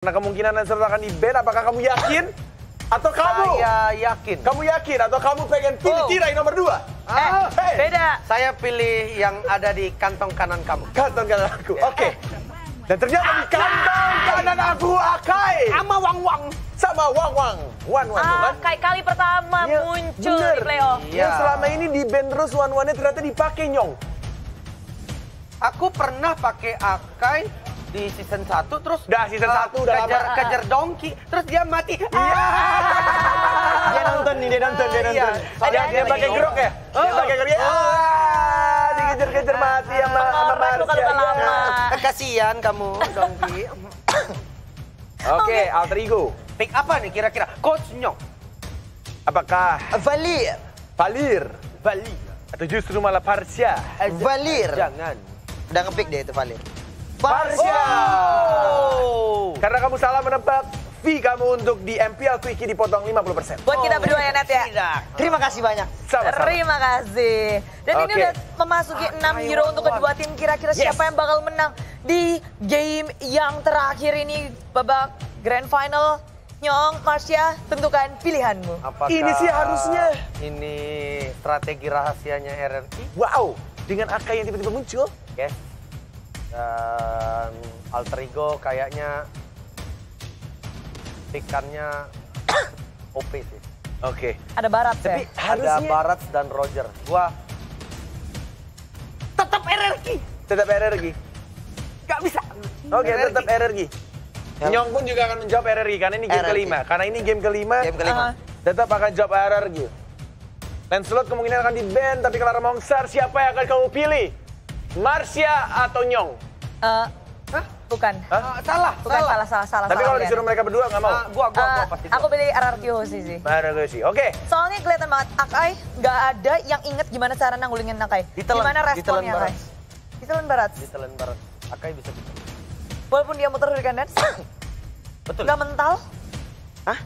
Karena kemungkinan Lancelot akan di-ban, apakah kamu yakin? Atau kamu? Saya yakin. Kamu yakin? Atau kamu pengen pilih tirai nomor 2? Beda. Saya pilih yang ada di kantong kanan kamu. Kantong kanan aku, oke. Dan ternyata di kantong kanan aku, Akai. Sama Wang-Wang. Sama Wang-Wang. Wan-Wan, bukan? Kayak kali pertama Iya, muncul bener. di playoff. Iya. Yang selama ini di-ban terus, Wan-Wannya ternyata dipakai, Nyong. Aku pernah pakai Akai di season 1 terus Udah, season 1 udah lama. kejar Donkey terus dia mati. Iya. Dia nonton nih, dia nonton. Dia pakai gerok ya? Dia pakai gerok. Dikejar-kejar mati sama Marsha. Lama. Kasihan kamu Donkey. Oke, alter ego. Pick apa nih kira-kira? Coach Nyong. Apakah Valir. Valir? Bali. Atau justru malah Marsha? Valir. Jangan. Udah ngepick dia itu Valir. Marsha! Oh. Karena kamu salah menebak, fee kamu untuk di MPL Quickie dipotong 50%. Buat kita berdua ya, Net ya. Tidak. Terima kasih banyak. Sama-sama. Terima kasih. Dan ini Oke. udah memasuki 6 hero untuk kedua tim. Kira-kira siapa yang bakal menang di game yang terakhir ini, babak grand final. Nyong, Marsha, tentukan pilihanmu. Apakah Ini sih harusnya. Ini strategi rahasianya RRQ? Wow, dengan Akai yang tiba-tiba muncul. Yes. Dan alter ego kayaknya pikannya OP sih. Oke. Ada Barat Tapi ya? Ada harusnya Barats dan Roger. Gua tetap RRQ. tetap RRG. Gak bisa. Oke, RRQ. tetap RRG. Nyong pun juga akan menjawab RRG karena ini game RRG. kelima. Karena ini game kelima, Game kelima. tetap akan jawab RRG. Lancelot kemungkinan akan di-ban, tapi Clara Mongsar siapa yang akan kamu pilih? Marsha atau Nyong? Bukan. Salah. Bukan, salah. Tapi kalau pilihan. disuruh mereka berdua nggak mau? Gua pasti. Aku pilih RRQ sih sih. RRG. Oke. Soalnya kelihatan banget Akai nggak ada yang inget gimana cara nanggulingin Akai. Ditelan, Gimana responnya ditelan Akai? Ditelan Barat. Di talent Barat. Akai bisa kita. Walaupun dia muter dari kanan, Betul. nggak mental. Hah?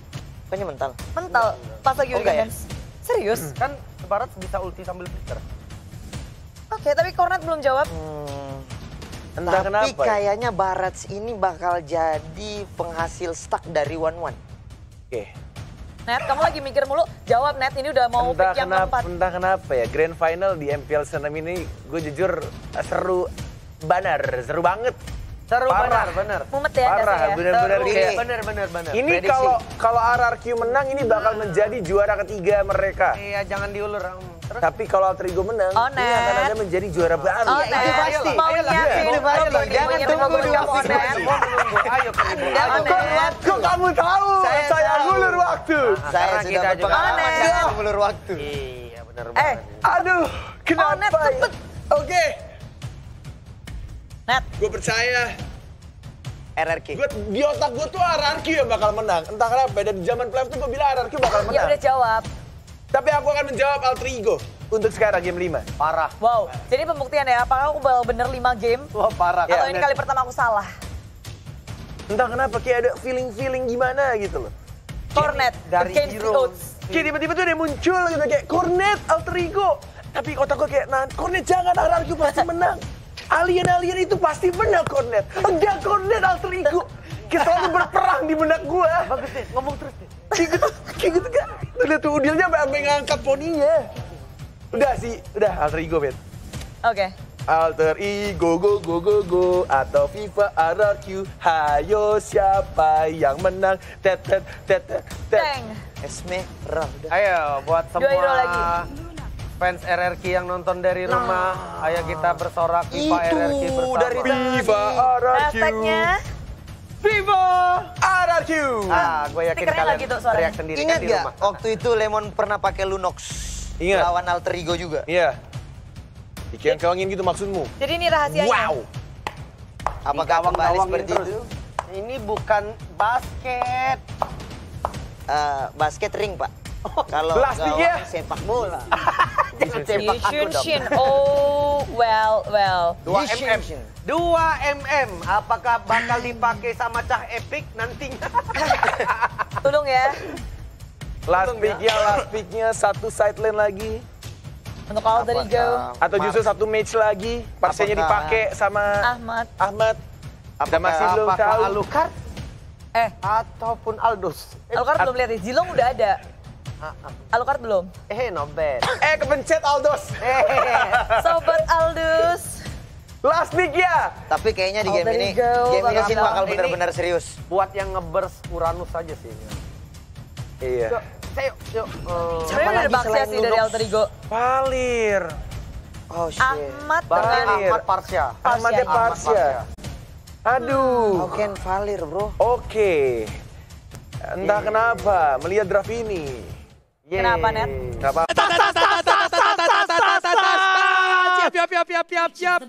Apanya mental? Mental pas lagi Oh, Hurricane enggak ya? Dance. Serius? Kan Barat bisa ulti sambil flicker. Oke, tapi Cornet belum jawab. Entah Tapi kenapa. kayaknya Barats ini bakal jadi penghasil stuck dari Wan-Wan. Oke. Net, kamu lagi mikir mulu. Jawab Net, ini udah mau pick yang keempat. Entah kenapa ya, grand final di MPL Senam ini gue jujur seru seru banget. Seru Parah. benar. Mumet ya, Parah, dasarnya ya. bener-bener Seru. kayak. Bener. Ini Prediksi. kalau RRQ menang ini bakal menjadi juara ketiga mereka. Iya, jangan diulur. Terus Tapi kalau Alter Ego menang, Oh, ini akan Net. ada menjadi juara baru. Oh, Iya, itu Net. pasti. Maunya Ayolah, kehidupan itu pasti. kamu, Jangan maunya tunggu kehidupan dulu, kamu, Net. Gua menunggu. Ayo keribut. Jangan, Ayo. Net. Kok kamu tahu? Saya Saya tahu. ngulur waktu. Saya karena sudah kita juga- berpengalaman Oh, Net. dengan mengulur waktu. Iya, benar Eh, banget. Aduh, kenapa? Net, ya? cepet. Oke, Net, gue percaya. RRQ. Di otak gue tuh RRQ yang bakal menang. Entah kenapa, dan di zaman playoff tuh gue bilang RRQ bakal ya menang. udah jawab. Tapi aku akan menjawab Alter Ego untuk sekarang game 5. Parah. Wow, jadi pembuktian ya, apakah aku bakal bener 5 game? Wah, parah. Atau Ya, ini Net. kali pertama aku salah? Entah kenapa kayak ada feeling gimana gitu loh. Cornet, dari against the hero. odds. Kayak tiba-tiba tuh ada muncul gitu kayak Cornet, Alter Ego. Tapi otak gue kayak, nah Cornet jangan, RRQ pasti menang. Alien itu pasti menang Cornet. Enggak, Cornet, Alter Ego. Kita selalu berperang di benak gue. Bagus deh, ngomong terus deh. Kayak gitu kan. Tuh lihat tuh udilnya sampai ngangkat poninya. Udah sih, udah Alter Ego, Bet. Oke. Alter Ego, go, atau FIFA RRQ. Hayo siapa yang menang? Tet. Teng. Esmeralda. Ayo, buat Dua hero semua lagi. fans RRQ yang nonton dari rumah, ayo kita bersorak FIFA Itu RRQ bersama. dari tadi. FIFA RRQ. Hashtagnya FIFA RRQ. Gue yakin Stikernya kalian nggak gitu suaranya. teriak sendiri Ingat kan di gak rumah. waktu itu Lemon pernah pakai Lunox Ingat. lawan Alter Ego juga? Iya. Dikeong-keongin gitu maksudmu? Jadi ini rahasianya. Wow. Apakah kembali Digawang-gawangin seperti terus. itu? Ini bukan basket. Basket ring, Pak. Kalau Plastiknya. gawang sepak bola. Jangan tembak aku dong. Shin. Oh, well. 2 mm. 2 mm. Apakah bakal dipakai sama Cah Epic nantinya? Tolong ya. Last picknya satu side lane lagi. Untuk Alter Ego. Atau justru satu match lagi. Pasiennya Apakah- dipakai sama Ahmad. Ahmad. Kita masih belum Apakah tahu. Alucard? ataupun Aldous. Alucard belum lihat nih, Zilong udah ada. Alucard belum. Not bad. Kepencet Aldous. Sobat Aldous. Last pick ya. Tapi kayaknya di game ini, Sin bakal benar-benar serius. Buat yang nge-burst Uranus aja sih. Iya. Yuk. Sebenarnya udah ada Baxia sih dari Alter Ego. Valir. Oh shit. Ahmad dengan Ahmad Parsya. Ahmad Parsya. Aduh. How can Valir, bro? Oke. Entah kenapa melihat draft ini. Kenapa, Net? Gak apa-apa. Siap.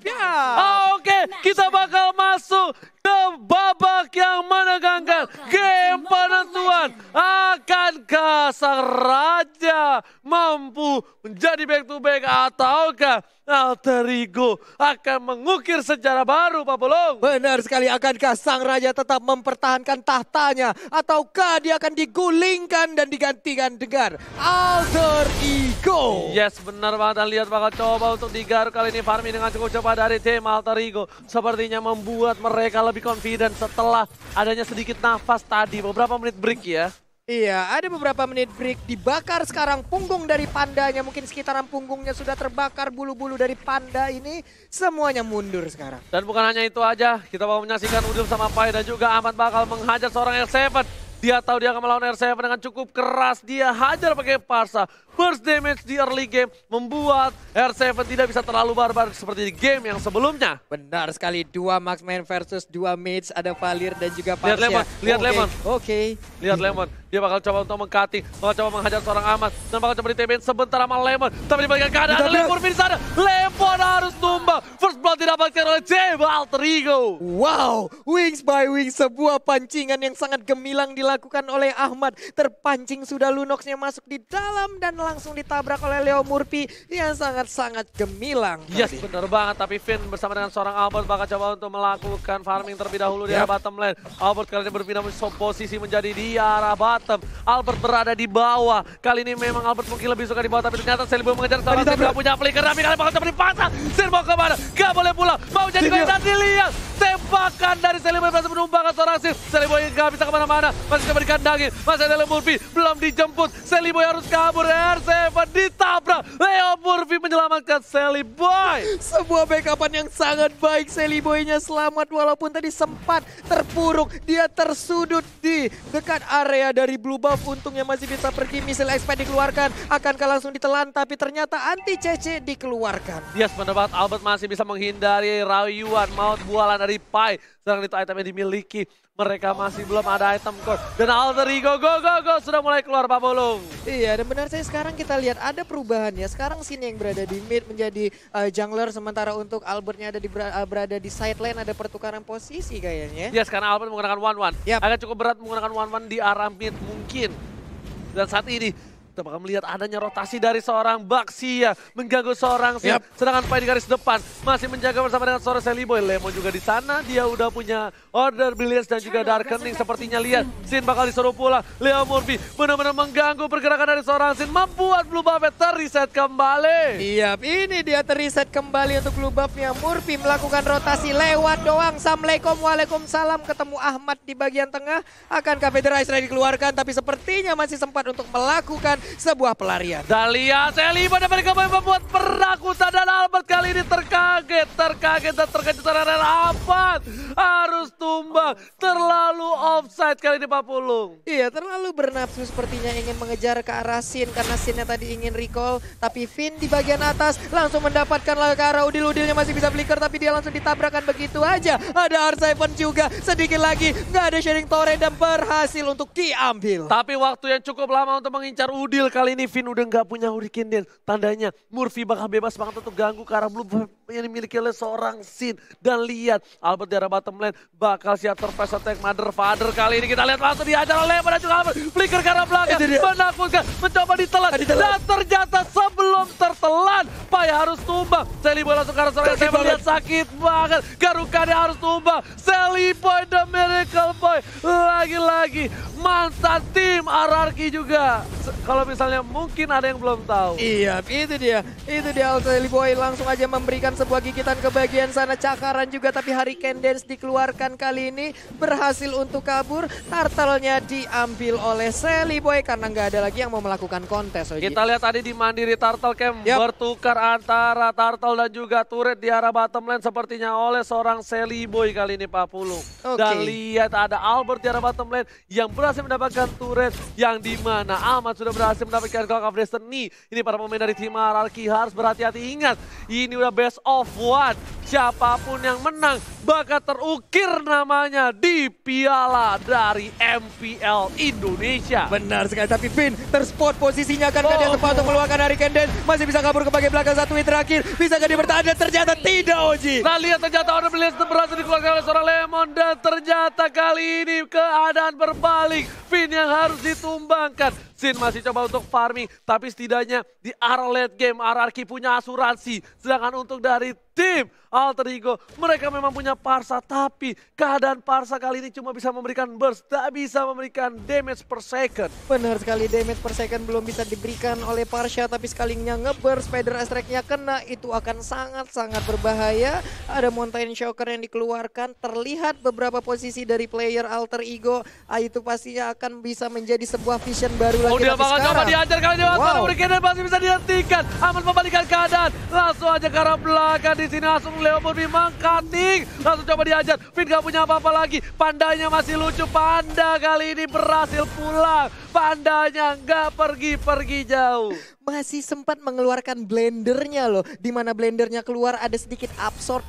Oke, kita bakal masuk ke babak yang menegangkan. Game penentuan. Akankah sang raja mampu menjadi back to back ataukah Alter Ego akan mengukir sejarah baru, Pak Bolong? Benar sekali, akankah sang raja tetap mempertahankan tahtanya ataukah dia akan digulingkan dan digantikan dengan Alter Ego? Yes, benar banget. Dan lihat bakal coba untuk digaruk kali ini farming dengan cukup cepat dari tim Alter Ego. Sepertinya membuat mereka lebih confident setelah adanya sedikit nafas tadi. Beberapa menit break ya. Iya, ada beberapa menit break. Dibakar sekarang punggung dari pandanya. Mungkin sekitaran punggungnya sudah terbakar. Bulu-bulu dari panda ini semuanya mundur sekarang. Dan bukan hanya itu aja. Kita mau menyaksikan Udil sama Pai dan juga Ahmad bakal menghajar seorang R7. Dia tahu dia akan melawan R7 dengan cukup keras. Dia hajar pakai Parsa. Burst damage di early game membuat R7 tidak bisa terlalu barbar seperti di game yang sebelumnya. Benar sekali, 2 marksman versus 2 mates. Ada Valir dan juga Parsya. Lihat Lemon. Oke. Lihat Lemon. Dia bakal coba untuk meng-cutting. Bakal coba menghajar seorang Ahmad. Dan bakal coba di-TBN sebentar sama Lemon. Tapi dibalikan keadaan Lemon di sana. Lemon harus tumbang. First blood didapatkan oleh Jeba Alter Ego. Wow, wings by wings. Sebuah pancingan yang sangat gemilang dilakukan oleh Ahmad. Terpancing sudah Lunoxnya masuk di dalam dan langsung ditabrak oleh Leo Murphy yang sangat-sangat gemilang. Yes, tadi. benar banget. Tapi Finn bersama dengan seorang Albert bakal coba untuk melakukan farming terlebih dahulu di arah bottom lane. Albert kali ini berpindah posisi menjadi di arah bottom. Albert berada di bawah. Kali ini memang Albert mungkin lebih suka di bawah, tapi ternyata Selibo mengejar seorang Sin gak punya flicker. Tapi kali bakal coba dipasang. Sin mau kemana? Gak boleh pulang. Mau jadi gol dan dilihat. Tembakan dari Selibo berhasil menumbangkan seorang Sin. Selibo yang gak bisa kemana-mana. Masih coba dikandangin. Masih ada Leo Murphy. Belum dijemput. Selibo harus kabur. R7 ditabrak. Leo Murphy menyelamatkan Sally Boy. Sebuah backupan yang sangat baik. Sally Boy-nya selamat walaupun tadi sempat terpuruk. Dia tersudut di dekat area dari blue buff. Untungnya masih bisa pergi. Misil expand dikeluarkan. Akankah langsung ditelan tapi ternyata anti CC dikeluarkan. Yes, benar banget. Albert masih bisa menghindari rayuan maut bualan dari Pai. Sedang itu item yang dimiliki. Mereka masih belum ada item core. Dan Alter Ego go sudah mulai keluar, Pak Bolong. Iya, dan benar saya sekarang kita lihat ada perubahannya. Sekarang Sin yang berada di mid menjadi jungler, sementara untuk Albertnya ada berada di side lane, ada pertukaran posisi kayaknya. Yes, karena Albert menggunakan 1-1. Yep. Agak cukup berat menggunakan 1-1 di arah mid mungkin. Dan saat ini kita bakal melihat adanya rotasi dari seorang Baxia mengganggu seorang Sin. Sedangkan Pai di garis depan masih menjaga bersama dengan seorang Sally Boy. Lemo juga di sana, dia udah punya Order Brilliance dan juga Darkening. Sepertinya lihat Sin bakal disuruh pulang. Leo Murphy benar-benar mengganggu pergerakan dari seorang Sin, membuat blue buff terreset kembali. Iya, ini dia terreset kembali untuk blue buff-nya. Murphy melakukan rotasi lewat doang. Assalamualaikum, waalaikumsalam. Ketemu Ahmad di bagian tengah. Akankah Federation dikeluarkan, tapi sepertinya masih sempat untuk melakukan sebuah pelarian. Dan lihat Sally pada mereka membuat perakutan dan Albert kali ini terkaget dan terkejut terhadap Albert. Harus tumbang, terlalu offside kali ini Pak Pulung. Iya, terlalu bernafsu sepertinya ingin mengejar ke arah Sin karena Sinnya tadi ingin recall. Tapi Finn di bagian atas langsung mendapatkan ke arah Udil-Udilnya masih bisa flicker tapi dia langsung ditabrakkan begitu aja. Ada R7 juga, sedikit lagi nggak ada sharing torrent dan berhasil untuk diambil. Tapi waktu yang cukup lama untuk mengincar Udil. Kali ini Finn udah nggak punya Hurricane Dance. Tandanya Murphy bakal bebas banget untuk ganggu ke arah blue buff yang dimiliki oleh seorang Sin. Dan lihat Albert di arah bottom lane bakal siap surprise attack Mother Father. Kali ini kita lihat langsung dihajar oleh Lemon dan juga Albert. Flicker ke arah belakang, menakutkan, mencoba ditelan. Dan ternyata sebelum tertelan, Pai harus tumbang. Sally Boy langsung ke arah seorang yang lihat sakit banget. Garukannya harus tumbang. Sally Boy the Miracle Boy. Lagi-lagi mantan tim RRQ juga. Kalau kalau misalnya mungkin ada yang belum tahu. Iya, itu dia Alseli Boy langsung aja memberikan sebuah gigitan ke bagian sana, cakaran juga, tapi Hurricane Dance dikeluarkan kali ini berhasil untuk kabur. Turtle-nya diambil oleh Sally Boy karena nggak ada lagi yang mau melakukan kontes. Oji. Kita lihat tadi di Mandiri Turtle Camp bertukar antara Turtle dan juga turret di arah bottom lane sepertinya oleh seorang Sally Boy kali ini Pak Pulung. Dan lihat ada Albert di arah bottom lane yang berhasil mendapatkan turret yang dimana Ahmad sudah berhasil mendapatkan Clock of Destiny. Ini para pemain dari tim Hierarchy harus berhati-hati, ingat ini udah best of one. Siapapun yang menang bakal terukir namanya di piala dari MPL Indonesia. Benar sekali, tapi Vin terspot posisinya kan dia sempat untuk meluangkan Hurricane Dance. Masih bisa kabur ke bagian belakang, satu hit terakhir. Bisa jadi bertahan dan ternyata tidak, Oji. Nah lihat ternyata Order Blitz berhasil dikeluarkan oleh seorang Lemon dan ternyata kali ini keadaan berbalik. Vin yang harus ditumbangkan. Sin masih coba untuk farming, tapi setidaknya di arah late game Hierarchy punya asuransi. Sedangkan untuk dari tim Alter Ego, mereka memang punya Parsa, tapi keadaan Parsa kali ini cuma bisa memberikan burst, tak bisa memberikan damage per second. Benar sekali, damage per second belum bisa diberikan oleh Parsa, tapi sekalinya ngeburst, Spider Strike-nya kena, itu akan sangat-sangat berbahaya. Ada Mountain Shocker yang dikeluarkan, terlihat beberapa posisi dari player Alter Ego, itu pastinya akan bisa menjadi sebuah vision baru lagi. Dia bakal coba diajar kali ini, Hurricane masih bisa dihentikan. Aman membalikan keadaan, langsung aja ke arah belakang di sini langsung Leo Murphy mengcutting, langsung coba diajar. Vin gak punya apa-apa lagi, Pandanya masih lucu. Panda kali ini berhasil pulang, Pandanya gak pergi-pergi jauh. Masih sempat mengeluarkan blendernya loh, di mana blendernya keluar ada sedikit absorb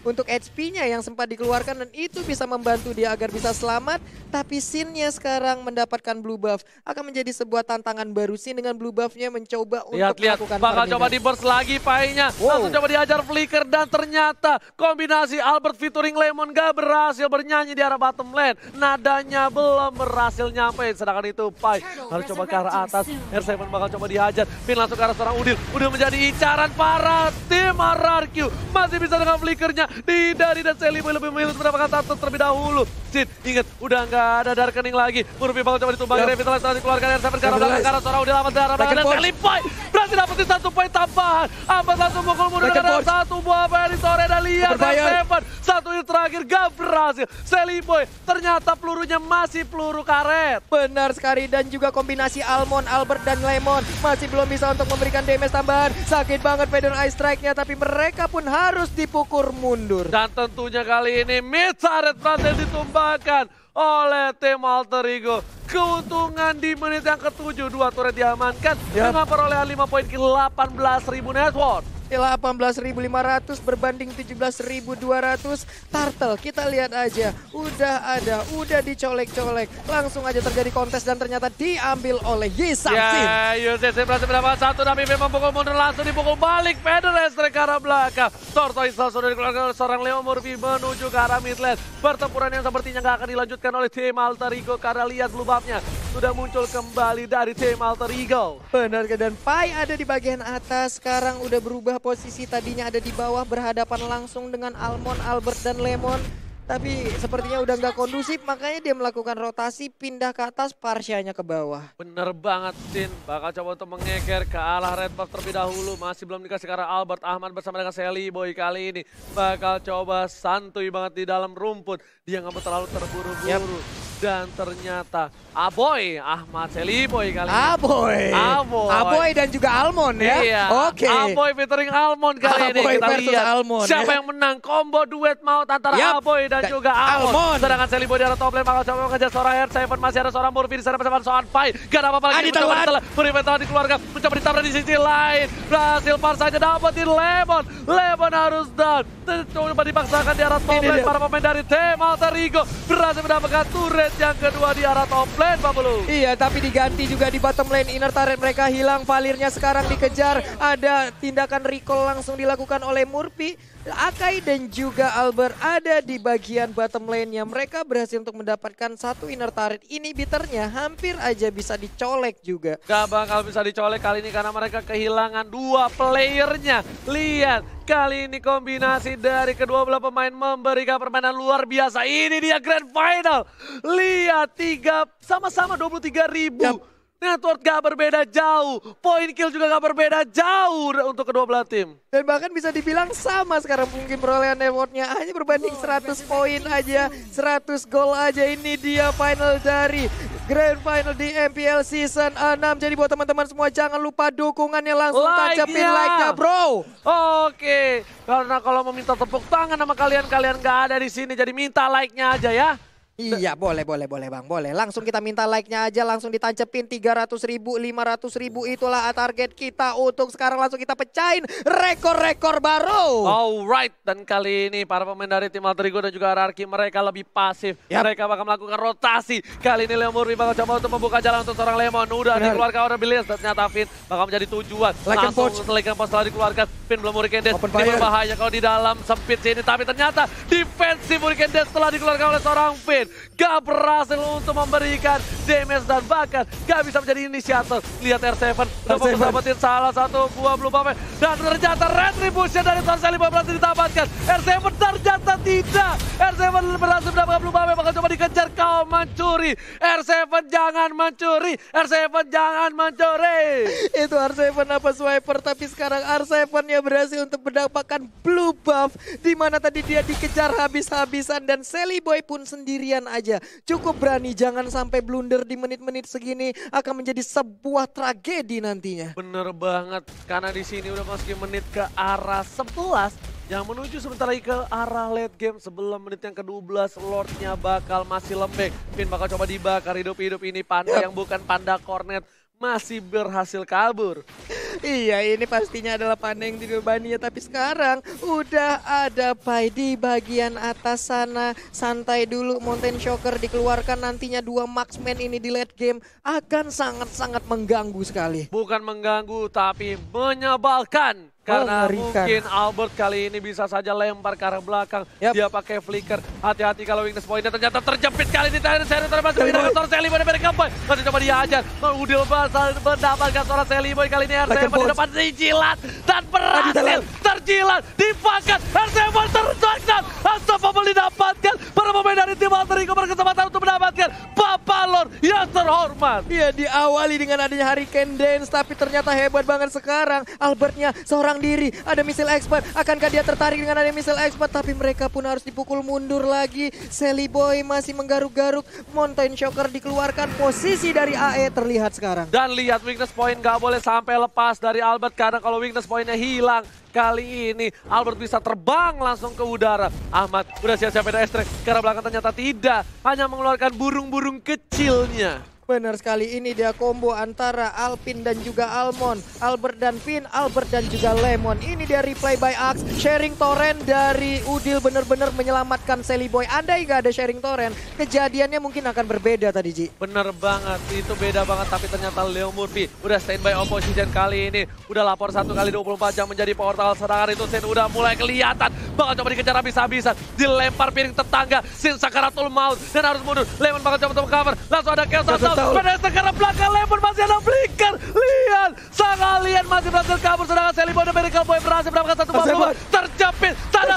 untuk HP-nya yang sempat dikeluarkan dan itu bisa membantu dia agar bisa selamat. Tapi Sin-nya sekarang mendapatkan blue buff, akan menjadi sebuah tantangan baru. Sin dengan blue buff-nya mencoba untuk melakukan bakal farming. coba di burst lagi Pai-nya, langsung coba diajar flicker dan ternyata kombinasi Albert featuring Lemon gak berhasil bernyanyi di arah bottom lane. Nadanya belum berhasil nyampe, sedangkan itu Pai harus coba ke arah atas. R7 bakal coba dihajar, Vin langsung ke arah seorang Udil. Udil menjadi incaran para tim Hierarchy. Masih bisa dengan flickernya, Didari dan Sally Boy lebih memilih mendapatkan turtle terlebih dahulu. Sin, ingat udah nggak ada Darkening lagi. Murphy bakal coba ditumbang, Revitalize setelah dikeluarkan R7 ke arah belakang, ke arah seorang Udil amat darah belakang dan Sally Boy berhasil dapetin 1 poin tambahan. Ahmad langsung mukul mundur dengan satu buah dari sore dan lihat R7. Satu hit terakhir gak berhasil. Sally Boy ternyata pelurunya masih peluru karet. Benar sekali, dan juga kombinasi Almond, Albert dan Lemon masih belum bisa untuk memberikan damage tambahan. Sakit banget Feather Ice Strike-nya, tapi mereka pun harus dipukul mundur. Dan tentunya kali ini mid turret berhasil ditumbangkan oleh tim Alter Ego. Keuntungan di menit yang ke-7, 2 turret diamankan dengan perolehan 5 poin ke 18.000 net worth. 18.500 berbanding 17.200. Turtle kita lihat aja, udah dicolek-colek. Langsung aja terjadi kontes dan ternyata diambil oleh Yisang Sin. UCC berhasil mendapatkan 1 tapi memang pukul mundur, langsung dipukul balik. Federer ke arah belakang. Tortoise sudah dikeluarkan oleh seorang Leo Murphy menuju ke arah mid lane. Pertempuran yang sepertinya nggak akan dilanjutkan oleh tim Alter Ego karena lihat blue buff-nya sudah muncul kembali dari tim Alter Ego. Benar, dan Pai ada di bagian atas, sekarang udah berubah posisi, tadinya ada di bawah berhadapan langsung dengan Almond, Albert dan Lemon. Tapi sepertinya udah nggak kondusif, makanya dia melakukan rotasi, pindah ke atas, Parsianya ke bawah. Bener banget Sin, bakal coba untuk mengeker ke arah red buff terlebih dahulu. Masih belum dikasih ke arah Albert. Ahmad bersama dengan Sally Boy kali ini bakal coba santuy banget di dalam rumput. Dia nggak mau terlalu terburu-buru. Dan ternyata Aboy, Ahmad Sally Boy kali ini. Aboy dan juga Almond ya. Iya, Oke. Aboy featuring Almond kali ini. Kita lihat Almond, siapa yang menang. Combo duet maut antara Aboy dan juga Almond. Sedangkan Sally Boy di arah top lane bakal coba mengejar seorang R7. Masih ada seorang Murphy di sana bersama seorang Pai. Gak ada apa-apa lagi. Murphy telah dikeluarkan. Mencoba ditabrak di sisi lain. Berhasil Parsanya dapetin Lemon. Lemon harus down. Coba dipaksakan di arah top lane. Para pemain dari tim Alter Ego berhasil mendapatkan turret yang kedua di arah top lane, Pak Bulu. Iya, tapi diganti juga di bottom lane. Inner turret mereka hilang, Valirnya sekarang dikejar. Ada tindakan recall langsung dilakukan oleh Murphy. Akai dan juga Albert ada di bagian bottom lane-nya. Mereka berhasil untuk mendapatkan 1 inner turret. Inhibitornya hampir aja bisa dicolek juga. Gak bakal bisa dicolek kali ini karena mereka kehilangan 2 playernya. Lihat, kali ini kombinasi dari kedua belah pemain memberikan permainan luar biasa. Ini dia Grand Final. Lihat, 3 sama-sama 23.000. Network gak berbeda jauh. Point kill juga gak berbeda jauh untuk kedua belah tim. Dan bahkan bisa dibilang sama sekarang mungkin perolehan networknya. Hanya berbanding 100 poin aja, 100 gol aja. Ini dia final dari Grand Final di MPL Season 6. Jadi buat teman-teman semua jangan lupa dukungannya, langsung tancapin like-nya bro. Oke, karena kalau meminta tepuk tangan sama kalian gak ada di sini. Jadi minta like-nya aja ya. Iya boleh bang, boleh. Langsung kita minta like-nya aja, langsung ditancepin 300.000, 500.000, itulah target kita untuk sekarang. Langsung kita pecahin rekor-rekor baru. Alright, dan kali ini para pemain dari tim Alter Ego dan juga RRQ mereka lebih pasif. Mereka bakal melakukan rotasi. Kali ini Leo Murphy bakal coba untuk membuka jalan untuk seorang Lemon. Udah dikeluarkan oleh Billions, dan ternyata Finn bakal menjadi tujuan. Langsung selaikan pas setelah dikeluarkan. Finn belum Hurricane Dash. Ini berbahaya kalau di dalam sempit sini, tapi ternyata defensif Hurricane Dash setelah dikeluarkan oleh seorang Finn. Gak berhasil untuk memberikan damage dan bahkan gak bisa menjadi inisiator. Lihat R7, dapat dapetin salah satu buah blue buff dan ternyata retribution dari Torselli berhasil didapatkan. R7 ternyata tidak. R7 berhasil mendapatkan blue buff, bakal coba dikejar, kau mencuri. R7 jangan mencuri. R7 jangan mencuri. Itu R7 apa swiper, tapi sekarang R7-nya berhasil untuk mendapatkan blue buff. Dimana tadi dia dikejar habis-habisan dan Sally Boy pun sendirian aja. Cukup berani, jangan sampai blunder di menit-menit segini, akan menjadi sebuah tragedi nantinya. Bener banget, karena di sini udah masukin menit ke arah 11 yang menuju sebentar lagi ke arah late game. Sebelum menit yang ke-12, Lordnya bakal masih lembek. Finn bakal coba dibakar hidup-hidup. Ini panda yang bukan panda Cornet masih berhasil kabur. Iya, ini pastinya adalah panda yang dibebaninya, tapi sekarang udah ada Pai di bagian atas sana. Santai dulu, Mountain Shocker dikeluarkan, nantinya 2 marksman ini di late game akan sangat-sangat mengganggu sekali. Bukan mengganggu, tapi menyebalkan. Karena mungkin Albert kali ini bisa saja lempar ke arah belakang. Dia pakai flicker. Hati-hati kalau weakness point-nya ternyata terjepit kali ini. Seri termasuk dengan Sally Boy dari Kampoy. Masih coba dihajar. Udil mendapatkan seorang Sally Boy kali ini. R7 di depan dijilat. Dan berhasil terjilat. Dipakat. R7 terjagdan. Unstoppable didapatkan. Para pemain dari tim Alter Ego berkesempatan untuk mendapatkan Papalon yang terhormat. Iya, diawali dengan adanya Hurricane Dance, tapi ternyata hebat banget sekarang. Albertnya seorang diri, ada missile expert. Akankah dia tertarik dengan ada missile expert? Tapi mereka pun harus dipukul mundur lagi. Sally Boy masih menggaruk-garuk. Mountain Shocker dikeluarkan, posisi dari AE terlihat sekarang. Dan lihat weakness point gak boleh sampai lepas dari Albert, karena kalau weakness pointnya hilang, kali ini Albert bisa terbang langsung ke udara. Ahmad udah siap-siap ada extract, ke arah belakang ternyata tidak. Hanya mengeluarkan burung-burung kecilnya. Benar sekali, ini dia combo antara Alpin dan juga Almond. Albert dan Finn, Albert dan juga Lemon. Ini dia replay by Axe, sharing torrent dari Udil benar-benar menyelamatkan Sally Boy. Andai gak ada sharing torrent, kejadiannya mungkin akan berbeda tadi, Ji. Bener banget, itu beda banget, tapi ternyata Leo Murphy udah standby opposition kali ini. Udah lapor 1 kali 24 jam menjadi portal serangan itu. Sin udah mulai kelihatan, bakal coba dikejar habis-habisan. Dilempar piring tetangga, Sin sakaratul maut dan harus mundur. Lemon bakal coba untuk cover, langsung ada chaos asal. Pada sekarang belakang Lemon masih ada flicker. Lihat, sang alien masih berhasil kabur, sedangkan Sally Boy dan Miracle Boy berhasil mendapatkan 1 bomba. Terjepit, tanda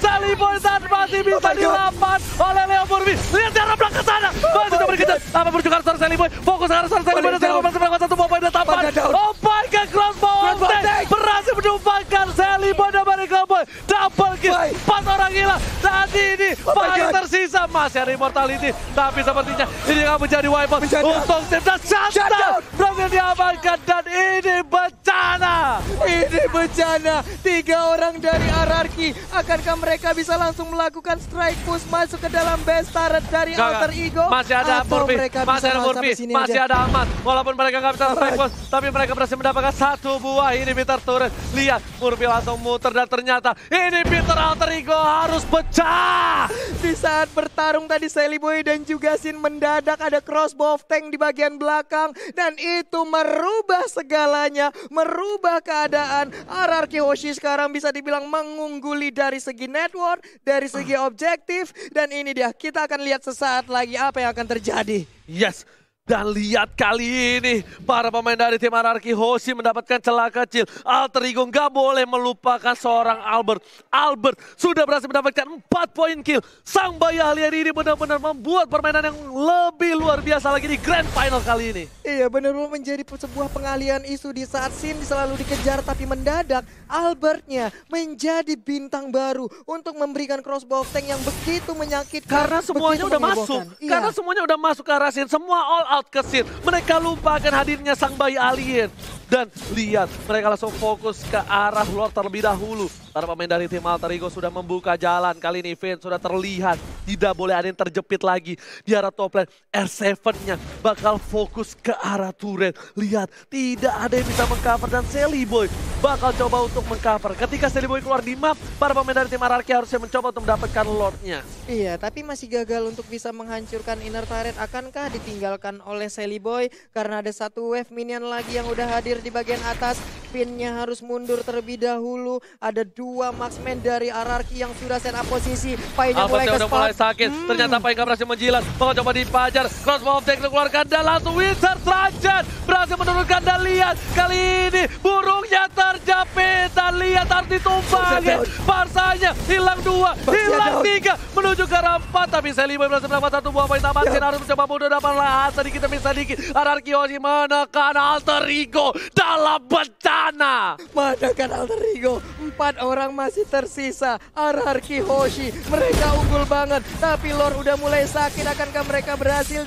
Sally Boy dan masih bisa dilapan oleh Leo Murphy. Lihat cara belakang sana, masih coba dikejar. Apa berjuang seorang Sally Boy, fokus ke arah seorang Sally Boy dan Sally Boy masih mendapatkan 1 bomba dan tampar. Oh my god, crossbow tank berhasil menumpahkan Sally Boy dan Miracle Boy. Double kill, 4 orang hilang. Saat ini paling tersisa masih ada immortality, tapi sepertinya ini akan menjadi wipe untuk tim dan shutdown berhasil diamankan, dan ini bencana. Ini bencana, 3 orang dari RRQ. Akankah mereka bisa langsung melakukan strike push masuk ke dalam base turret dari Alter Ego? Masih ada Murphy, masih ada Murphy, masih ada Ahmad. Walaupun mereka nggak bisa strike push, tapi mereka berhasil mendapatkan 1 buah inhibitor turret. Lihat, Murphy langsung muter dan ternyata inhibitor Alter Ego harus pecah. Di saat bertarung tadi Sally Boy dan juga Sin mendadak ada crossbow tank di bagian belakang, dan itu merubah segalanya, merubah keadaan. RRQ Hoshi sekarang bisa dibilang mengungguli dari segi network, dari segi objektif, dan ini dia, kita akan lihat sesaat lagi apa yang akan terjadi. Yes. Dan lihat kali ini, para pemain dari tim RRQ Hoshi mendapatkan celah kecil. Alter Ego nggak boleh melupakan seorang Albert. Albert sudah berhasil mendapatkan 4 poin kill. Sang bayi alien ini benar-benar membuat permainan yang lebih luar biasa lagi di Grand Final kali ini. Iya, benar-benar menjadi sebuah pengalihan isu di saat Sin selalu dikejar, tapi mendadak Albertnya menjadi bintang baru untuk memberikan crossbow tank yang begitu menyakitkan. Karena semuanya udah masuk. Iya. Karena semuanya udah masuk ke arah Sin. Semua all out ke Sin. Mereka lupakan hadirnya sang bayi alien. Dan lihat, mereka langsung fokus ke arah Lord terlebih dahulu. Para pemain dari tim Alter Ego sudah membuka jalan. Kali ini Vayne sudah terlihat. Tidak boleh ada yang terjepit lagi di arah top lane. R7-nya bakal fokus ke arah turret. Lihat, tidak ada yang bisa mengcover dan Sally Boy bakal coba untuk mengcover. Ketika Sally Boy keluar di map, para pemain dari tim RRQ harusnya mencoba untuk mendapatkan Lordnya. Iya, tapi masih gagal untuk bisa menghancurkan inner turret. Akankah ditinggalkan oleh Sally Boy? Karena ada satu wave minion lagi yang udah hadir di bagian atas. Pinnya harus mundur terlebih dahulu. Ada 2 marksman dari RRQ yang sudah set up posisi. Painya mulai ke udah mulai sakit. Ternyata Pai nggak berhasil menjilat. Bakal coba dipajar. Crossbow tank dikeluarkan dan langsung Wizard Trajan berhasil menurunkan. Dan lihat kali ini burungnya terjepit. Dan lihat harus ditumpangi. Parsanya hilang 2, hilang 3, menuju ke arah 4. Tapi Sally Boy berhasil melakukan 1 buah poin tambahan. Sin harus mencoba mundur dapat lah. Sedikit demi sedikit. RRQ Hoshi menekan Alter Ego dalam bencana. Menekan Alter Ego. 4 orang masih tersisa. RRQ Hoshi, mereka unggul banget. Tapi Lord udah mulai sakit. Akankah mereka berhasil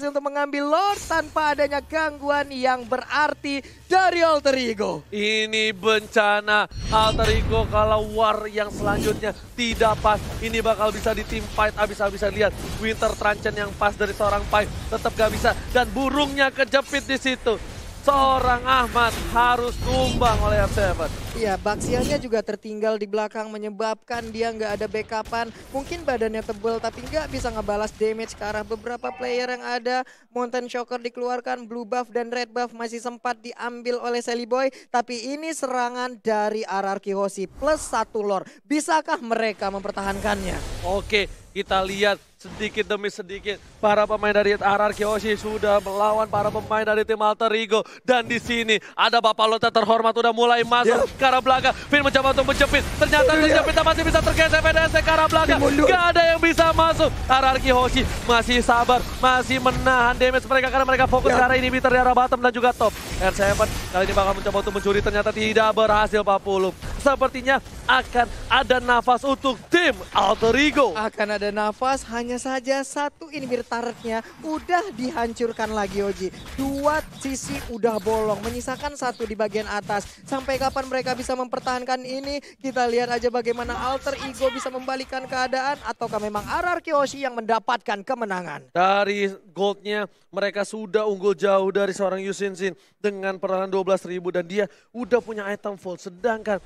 untuk mengambil Lord tanpa adanya gangguan yang berarti dari Alter Ego? Ini bencana. Alter Ego kalau war yang selanjutnya tidak pas, ini bakal bisa di team fight habis-habisan. Lihat Winter Truncheon yang pas dari seorang Pai tetap gak bisa. Dan burungnya kejepit di situ. Seorang Ahmad harus tumbang oleh R7. Iya, Baxiannya juga tertinggal di belakang menyebabkan dia nggak ada backupan. Mungkin badannya tebal tapi nggak bisa ngebalas damage ke arah beberapa player yang ada. Mountain Shocker dikeluarkan, blue buff dan red buff masih sempat diambil oleh Sally Boy. Tapi ini serangan dari RRQ Hoshi plus 1 Lord. Bisakah mereka mempertahankannya? Oke, kita lihat sedikit demi sedikit para pemain dari RRQ Hoshi sudah melawan para pemain dari tim Alter Ego. Dan di sini ada Bapak Lota terhormat udah mulai masuk ke arah belakang. Vayne mencoba untuk menjepit. Ternyata terjepit masih bisa tergeser PDSC ke arah belakang. Gak ada yang bisa masuk. RRQ Hoshi masih sabar, masih menahan damage mereka karena mereka fokus ke arah inhibitor di arah bottom dan juga top. R7 kali ini bakal mencoba untuk mencuri, ternyata tidak berhasil Pak Pulung. Sepertinya akan ada nafas untuk tim Alter Ego. Akan ada nafas, hanya saja satu inhibitor turretnya udah dihancurkan lagi Oji. 2 sisi udah bolong, menyisakan 1 di bagian atas. Sampai kapan mereka bisa mempertahankan ini? Kita lihat aja bagaimana Alter Ego bisa membalikan keadaan ataukah memang RRQ Hoshi yang mendapatkan kemenangan. Dari goldnya mereka sudah unggul jauh dari seorang Yusin Sin dengan perolehan 12.000 dan dia udah punya item full. Sedangkan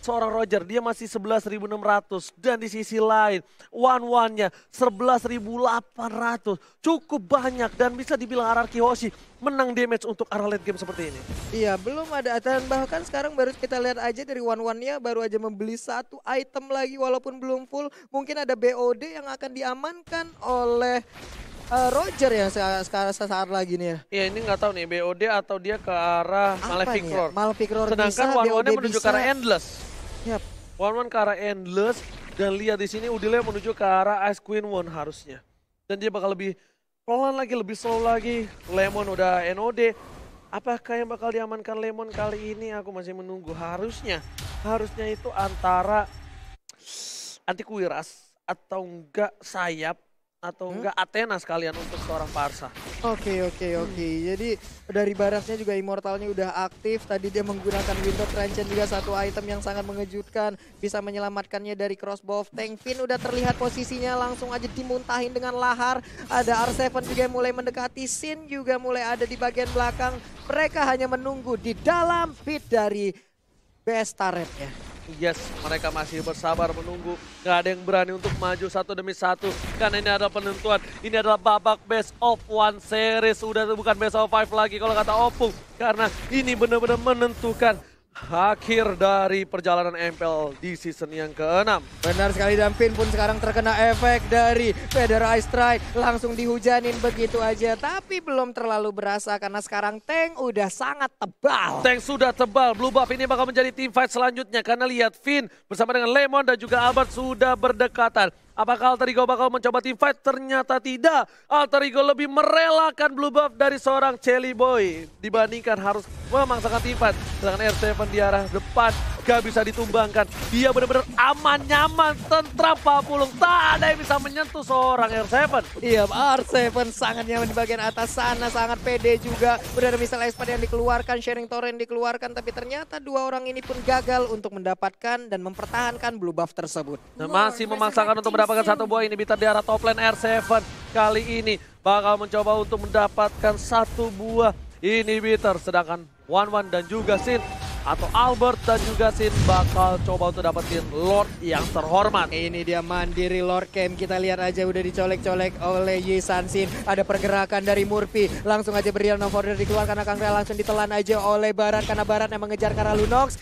seorang Roger dia masih 11.600 dan di sisi lain one-one-nya 11.800. Cukup banyak dan bisa dibilang RRQ Hoshi menang damage untuk arah late game seperti ini. Iya, belum ada dan bahkan sekarang baru kita lihat aja dari one-one-nya baru aja membeli 1 item lagi walaupun belum full. Mungkin ada BOD yang akan diamankan oleh Roger ya sekarang sesaat lagi nih ya. Iya, ini nggak tahu nih BOD atau dia ke arah Malefic Roar. Malefic Roar sedangkan bisa, one-one-nya BOD menuju bisa. ke arah Endless. Yap. One-one ke arah Endless dan lihat di sini Udile menuju ke arah Ice Queen One harusnya. Dan dia bakal lebih pelan lagi, lebih slow lagi. Lemon udah NOD. Apakah yang bakal diamankan Lemon kali ini? Aku masih menunggu. Harusnya itu antara Antiquiras atau enggak Sayap atau enggak Athena sekalian untuk seorang Parsa. Oke. Jadi dari Barasnya juga Immortalnya udah aktif. Tadi dia menggunakan Winter Truncheon juga satu item yang sangat mengejutkan. Bisa menyelamatkannya dari crossbow tank. Vayne udah terlihat posisinya langsung aja dimuntahin dengan lahar. Ada R7 juga yang mulai mendekati. Sin juga mulai ada di bagian belakang. Mereka hanya menunggu di dalam pit dari best turretnya. Yes, mereka masih bersabar menunggu. Gak ada yang berani untuk maju satu demi satu. Karena ini adalah penentuan. Ini adalah babak best of 1 series. Udah bukan best of 5 lagi kalau kata Opung. Karena ini benar-benar menentukan akhir dari perjalanan MPL di season yang ke-6. Benar sekali, dan Finn pun sekarang terkena efek dari Feather Ice Strike. Langsung dihujanin begitu aja, tapi belum terlalu berasa karena sekarang tank udah sangat tebal. Tank sudah tebal, Blue Buff ini bakal menjadi team fight selanjutnya karena lihat Finn bersama dengan Lemon dan juga Albert sudah berdekatan. Apakah Alter Ego bakal mencoba team fight? Ternyata tidak. Alter Ego lebih merelakan Blue Buff dari seorang Chelly Boy dibandingkan harus memaksakan team fight. Sedangkan R7 di arah depan gak bisa ditumbangkan. Dia benar-benar aman, nyaman, tentram Pak Pulung. Tak ada yang bisa menyentuh seorang R7. Iya, R7 sangat nyaman di bagian atas sana, sangat pede juga. Udah ada missile expert yang dikeluarkan, sharing torrent dikeluarkan, tapi ternyata dua orang ini pun gagal untuk mendapatkan dan mempertahankan Blue Buff tersebut. Dan masih memaksakan untuk mendapatkan satu buah inhibitor di arah top lane. R7 kali ini bakal mencoba untuk mendapatkan satu buah inhibitor. Sedangkan Wan dan juga Sin atau Albert dan juga Sin bakal coba untuk dapetin Lord yang terhormat. Ini dia mandiri Lord Camp, kita lihat aja udah dicolek-colek oleh Yi San-Shin. Ada pergerakan dari Murphy, langsung aja Brilliant of Order dikeluarkan, Kang Rel langsung ditelan aja oleh Barat karena Barat yang mengejar ke arah Lunox.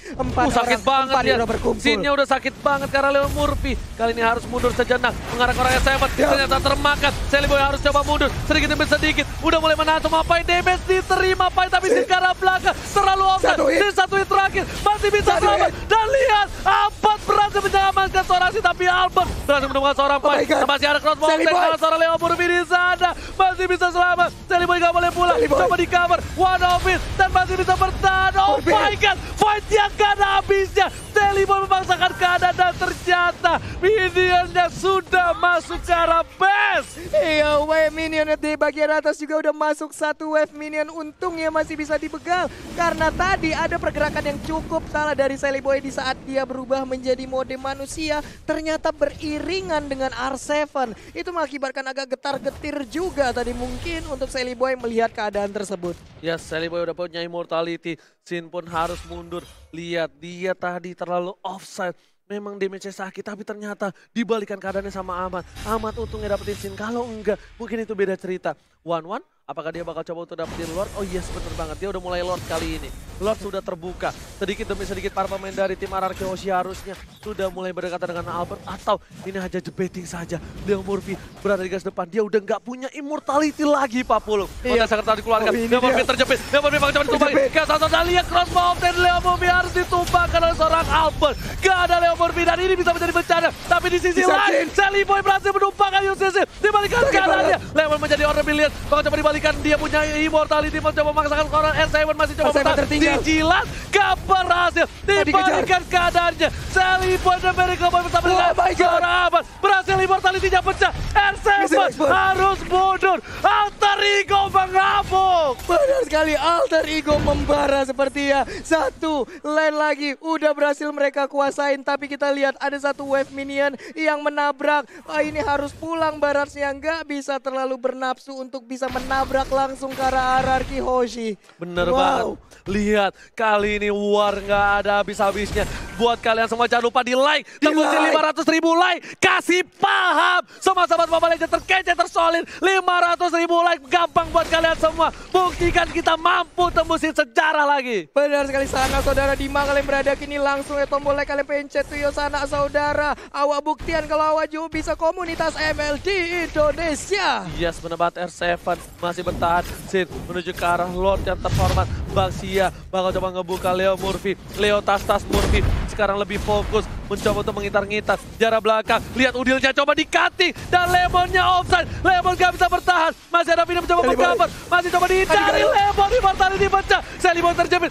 Sakit banget ya, berkumpul. Sinnya udah sakit banget karena Leon Murphy. Kali ini harus mundur sejenak, mengarah ke arah S7, ternyata termakan. Chelly Boy harus coba mundur, sedikit demi sedikit. Udah mulai menahan semua Pai, damage diterima Pai, tapi Sin ke arah belakang. Terlalu offset, Sin satu hit terakhir, masih bisa selamat. Dan lihat, Albert berhasil menyelamatkan seorang Sin, tapi Albert berhasil menemukan seorang Pai. Masih ada crossbow dengan seorang Leon Murphy di sana, masih bisa selamat. Chelly Boy gak boleh pulang, coba di cover, one of it, dan masih bisa bertahan. Oh my god, fight yang gak ada habisnya. Chelly Boy memaksakan keadaan dan ternyata minionnya sudah masuk ke arah base. Iya, wave minion di bagian atas juga udah masuk satu wave minion. Untungnya masih bisa dipegang karena tadi ada pergerakan yang cukup salah dari Chelly Boy di saat dia berubah menjadi mode manusia. Ternyata beriringan dengan R7. Itu mengakibatkan agak getar-getir juga tadi mungkin untuk Chelly Boy melihat keadaan tersebut. Ya, Chelly Boy udah punya immortality. Sin pun harus mundur. Lihat, dia tadi terlalu offside. Memang damage-nya sakit, tapi ternyata dibalikan keadaannya sama Ahmad. Ahmad untungnya dapetin Sin, kalau enggak mungkin itu beda cerita. Wan, apakah dia bakal coba untuk dapetin Lord? Oh yes, bener banget, dia udah mulai Lord kali ini. Lord sudah terbuka, sedikit demi sedikit para pemain dari tim RRQ Hoshi harusnya sudah mulai berdekatan dengan Albert. Atau ini hanya jebeting saja, Leon Murphy berada di garis depan, dia udah nggak punya immortality lagi Pak Pulung. Konten sangat tadi dikeluarkan, Leon Murphy terjepit, Leon Murphy bakal coba ditumbangin. Kayak dan lihat crossbow dan Leon Murphy harus ditumbangkan oleh seorang Albert. Gak ada Leon Murphy dan ini bisa menjadi bencana. Tapi di sisi lain, Chelly Boy berhasil menumpangkan UCC. Dibalikan keadaannya, Leon menjadi order brilliant, bakal coba dibalikan, dia punya immortality, mau coba memaksakan seorang R7 masih coba bertahan. Dijilat, gak berhasil, dibalikan keadaannya. Chelly Boy dan Miracle Boy bersama dengan seorang Ahmad berhasil immortality-nya pecah. R7 harus mundur, Alter Ego mengamuk. Benar sekali, Alter Ego membara sepertinya. Satu lane lagi udah berhasil mereka kuasain, tapi kita lihat ada satu wave minion yang menabrak. Ini harus pulang Baratnya, nggak bisa terlalu bernafsu untuk bisa menabrak langsung ke arah RRQ Hoshi. Bener banget. Lihat, kali ini war nggak ada habis-habisnya. Buat kalian semua jangan lupa di like. Tembusin 500.000 like. Kasih paham. Semua sahabat Mobile Legends terkece, tersolid. 500.000 like. Gampang buat kalian semua. Buktikan kita mampu tembusin sejarah lagi. Benar sekali sana saudara, di mana kalian berada kini langsung ya tombol like kalian pencet tuh ya sana saudara. Awak buktian kalau awak juga bisa komunitas ML di Indonesia. Yes, menebat R7 masih bertahan. Sin menuju ke arah Lord yang terhormat. Bang Sia bakal coba ngebuka Leo Murphy. Leo tas-tas Murphy sekarang lebih fokus mencoba untuk mengitar-ngitar jarak belakang. Lihat udilnya coba di-cutting dan Lemonnya offside. Lemon gak bisa bertahan. Masih ada Vina mencoba mengcover. Masih coba dihindari. Lemon immortality pecah. Chelly Boy terjepit.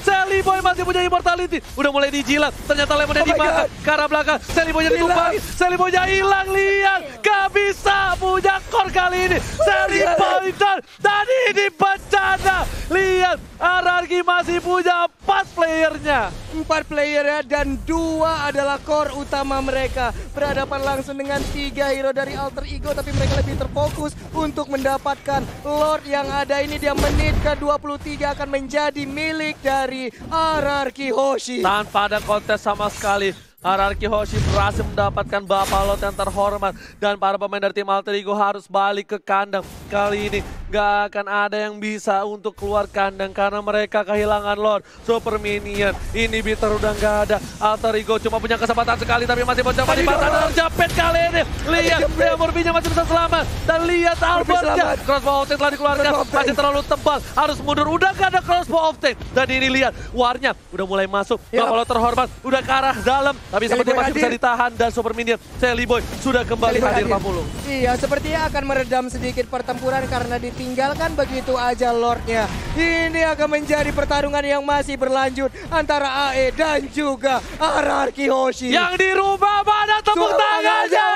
Chelly Boy masih punya immortality. Udah mulai dijilat. Ternyata Lemonnya dimakan. Ke arah belakang. Chelly Boy-nya ditumpangin. Chelly Boy-nya hilang. Lihat. Gak bisa punya core kali ini. Chelly Boy dan ini bencana. Lihat. RRQ masih punya 4 playernya. 4 player ya, dan 2 adalah core utama mereka. Berhadapan langsung dengan 3 hero dari Alter Ego, tapi mereka lebih terfokus untuk mendapatkan Lord yang ada. Ini dia menit ke-23 akan menjadi milik dari RRQ Hoshi. Tanpa ada kontes sama sekali. RRQ Hoshi berhasil mendapatkan Bapak Lot yang terhormat. Dan para pemain dari tim Alter Ego harus balik ke kandang. Kali ini nggak akan ada yang bisa untuk keluar kandang karena mereka kehilangan Lord. Super Minion, inhibitor udah nggak ada. Alter Ego cuma punya kesempatan sekali tapi masih mencoba di pasar dan terjepit kali ini. Lihat, dia Morbinya masih bisa selamat. Dan lihat Albertnya, crossbow of tank telah dikeluarkan, masih terlalu tebal, harus mundur. Udah nggak ada crossbow of tank. Dan ini lihat, warnya udah mulai masuk. Kalau terhormat, udah ke arah dalam. Tapi sepertinya masih bisa ditahan dan Super Minion, Sally Boy sudah kembali hadir 40. Iya, sepertinya akan meredam sedikit pertempuran karena ditinggalkan begitu aja Lordnya. Ini akan menjadi pertarungan yang masih berlanjut antara AE dan juga RRQ Hoshi. Yang dirubah mana tepuk tangannya?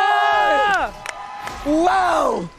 Wow!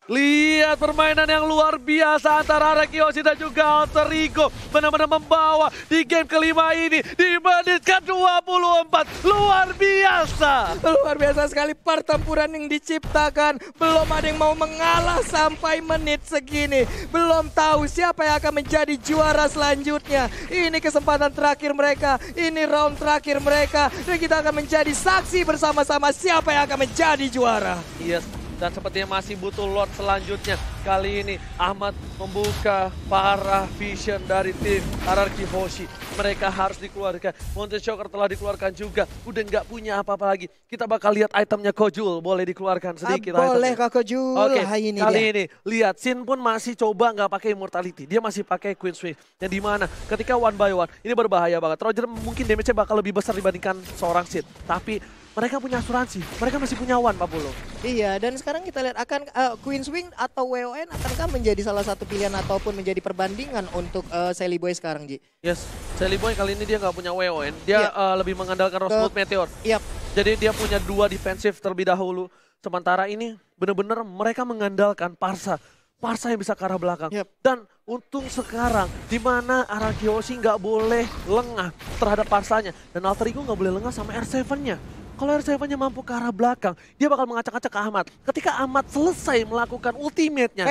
Lihat permainan yang luar biasa antara RRQ Hoshi dan juga Alter Ego. Benar-benar membawa di game kelima ini di menit ke-24. Luar biasa. Luar biasa sekali pertempuran yang diciptakan. Belum ada yang mau mengalah sampai menit segini. Belum tahu siapa yang akan menjadi juara selanjutnya. Ini kesempatan terakhir mereka. Ini round terakhir mereka. Dan kita akan menjadi saksi bersama-sama siapa yang akan menjadi juara. Yes. Dan sepertinya masih butuh Lord selanjutnya. Kali ini Ahmad membuka para vision dari tim RRQ Hoshi. Mereka harus dikeluarkan. Mountain Shocker telah dikeluarkan juga. Udah nggak punya apa-apa lagi. Kita bakal lihat itemnya Kojul. Boleh dikeluarkan sedikit. Boleh Kak Kojul. Oke, ini kali dia. ini lihat Sin pun masih coba nggak pakai Immortality. Dia masih pakai Queen Swing. Yang dimana ketika one by one ini berbahaya banget. Roger mungkin damage-nya bakal lebih besar dibandingkan seorang Sin. Tapi mereka punya asuransi, mereka masih punya one, Pak Polo. Iya, dan sekarang kita lihat akan Queen Swing atau WON akankah menjadi salah satu pilihan ataupun menjadi perbandingan untuk Sally Boy sekarang, Ji? Yes, Sally Boy kali ini dia nggak punya WON, dia lebih mengandalkan Rosewood Meteor. Yap. Jadi dia punya 2 defensif terlebih dahulu. Sementara ini benar-benar mereka mengandalkan Parsa. Parsa yang bisa ke arah belakang. Dan untung sekarang di mana RRQ Hoshi nggak boleh lengah terhadap Parsanya. Dan Alter Ego nggak boleh lengah sama R7-nya. Kalau R7-nya mampu ke arah belakang, dia bakal mengacak-acak ke Ahmad. Ketika Ahmad selesai melakukan ultimate-nya.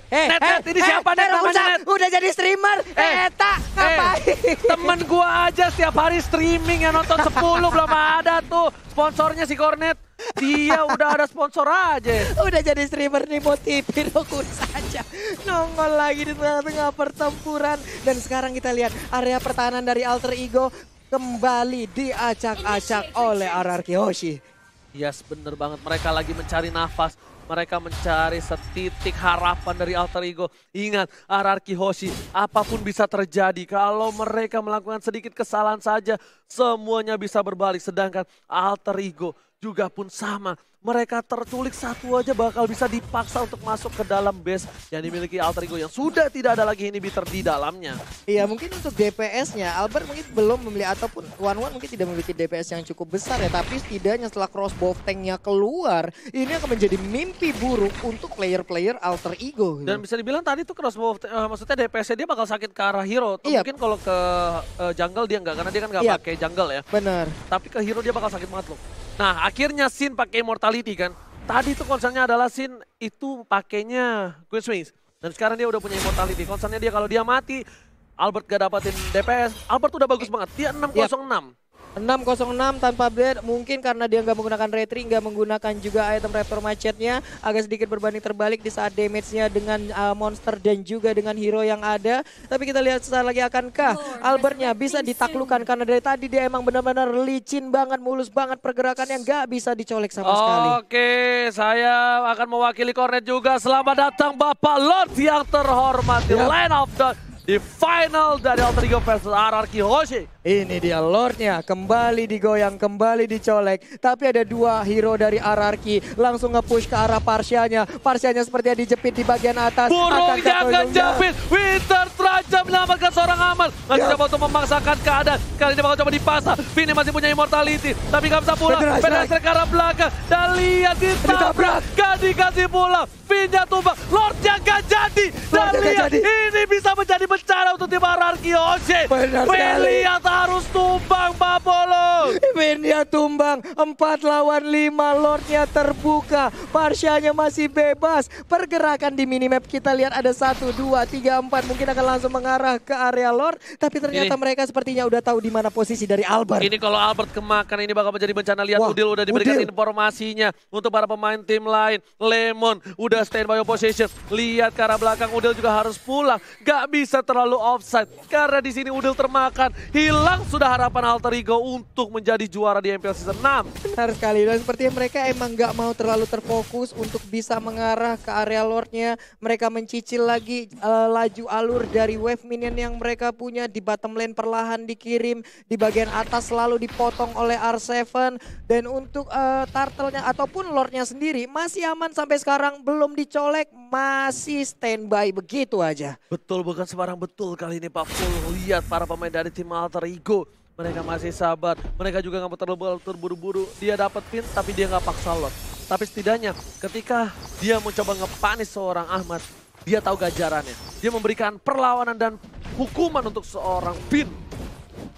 Net, ini siapa Net namanya Net? Udah jadi streamer, Eta, ngapain? Temen gua aja setiap hari streaming yang nonton 10 belum ada tuh. Sponsornya si Cornet. Dia udah ada sponsor aja. Udah jadi streamer nih, mau TV ukur saja. Nongol lagi di tengah-tengah pertempuran. Dan sekarang kita lihat area pertahanan dari Alter Ego kembali diacak-acak oleh RRQ Hoshi. Yes, bener banget. Mereka lagi mencari nafas. Mereka mencari setitik harapan dari Alter Ego. Ingat, RRQ Hoshi, apapun bisa terjadi. Kalau mereka melakukan sedikit kesalahan saja, semuanya bisa berbalik. Sedangkan Alter Ego juga pun sama. Mereka terculik satu aja bakal bisa dipaksa untuk masuk ke dalam base yang dimiliki Alter Ego yang sudah tidak ada lagi inhibitor di dalamnya. Iya, mungkin untuk DPS-nya Albert mungkin belum memiliki ataupun One mungkin tidak memiliki DPS yang cukup besar ya, tapi setidaknya setelah crossbow tank-nya keluar, ini akan menjadi mimpi buruk untuk player-player Alter Ego. Dan bisa dibilang tadi tuh crossbow maksudnya DPS-nya dia bakal sakit ke arah hero. Mungkin kalau ke jungle dia enggak, karena dia kan nggak pakai jungle ya. Benar. Tapi ke hero dia bakal sakit banget loh. Nah, akhirnya Sin pakai Immortality kan. Tadi tuh concernnya adalah Sin itu pakainya Queen Swings. Dan sekarang dia udah punya Immortality. Concernnya dia kalau dia mati, Albert gak dapatin DPS. Albert udah bagus banget, dia 606. 606 tanpa blade, mungkin karena dia nggak menggunakan retri, nggak menggunakan juga item Raptor Macetnya, agak sedikit berbanding terbalik di saat damage-nya dengan monster dan juga dengan hero yang ada. Tapi kita lihat sesaat lagi akankah Albertnya bisa ditaklukkan, karena dari tadi dia emang benar-benar licin banget, mulus banget pergerakannya, nggak bisa dicolek sama sekali. Oke, saya akan mewakili Cornet juga. Selamat datang Bapak Lord yang terhormat di Line of the di final dari Alter Ego versus RRQ Hoshi. Ini dia Lordnya, kembali digoyang, kembali dicolek. Tapi ada 2 hero dari RRQ langsung nge-push ke arah Parsianya. Parsianya sepertinya dijepit di bagian atas. Burungnya kejepit, Winter Traja menyelamatkan seorang Ahmad. Masih coba untuk memaksakan keadaan. Kali ini bakal coba dipasang. Vini masih punya Immortality, tapi gak bisa pulang. Penetrasi ke arah belakang. Dan lihat ditabrak, gak dikasih pulang. Vinnya tumbang, Lordnya gak jadi. Dan lihat, ini bisa menjadi bencana untuk tim RRQ Hoshi. Benar sekali. Lihat harus tumbang Pak Polo. Vinnya Dia tumbang 4 lawan 5. Lordnya terbuka. Parsyanya masih bebas. Pergerakan di minimap kita lihat ada 1, 2, 3, 4. Mungkin akan langsung mengarah ke area Lord. Tapi ternyata mereka sepertinya udah tahu di mana posisi dari Albert. Ini kalau Albert kemakan ini bakal menjadi bencana. Lihat Udil udah diberikan informasinya untuk para pemain tim lain. Lemon udah standby opposition. Lihat ke arah belakang, Udil juga harus pulang. Gak bisa terlalu offside karena di sini Udil termakan. Hilang sudah harapan Alter Ego untuk menjadi juara di MPL Season 6. Benar sekali, dan sepertinya mereka emang gak mau terlalu terfokus untuk bisa mengarah ke area Lordnya. Mereka mencicil lagi laju alur dari wave minion yang mereka punya. Di bottom lane perlahan dikirim, di bagian atas selalu dipotong oleh R7. Dan untuk turtle-nya ataupun Lordnya sendiri masih aman sampai sekarang, belum dicolek, masih standby begitu aja. Betul, bukan sembarang betul kali ini Pak Full. Lihat para pemain dari tim Alter Ego. Mereka masih sabar, mereka juga nggak mau terlalu terburu-buru. Dia dapat pin tapi dia nggak paksa Lord. Tapi setidaknya ketika dia mencoba ngepanis seorang Ahmad, dia tahu ganjarannya. Dia memberikan perlawanan dan hukuman untuk seorang pin.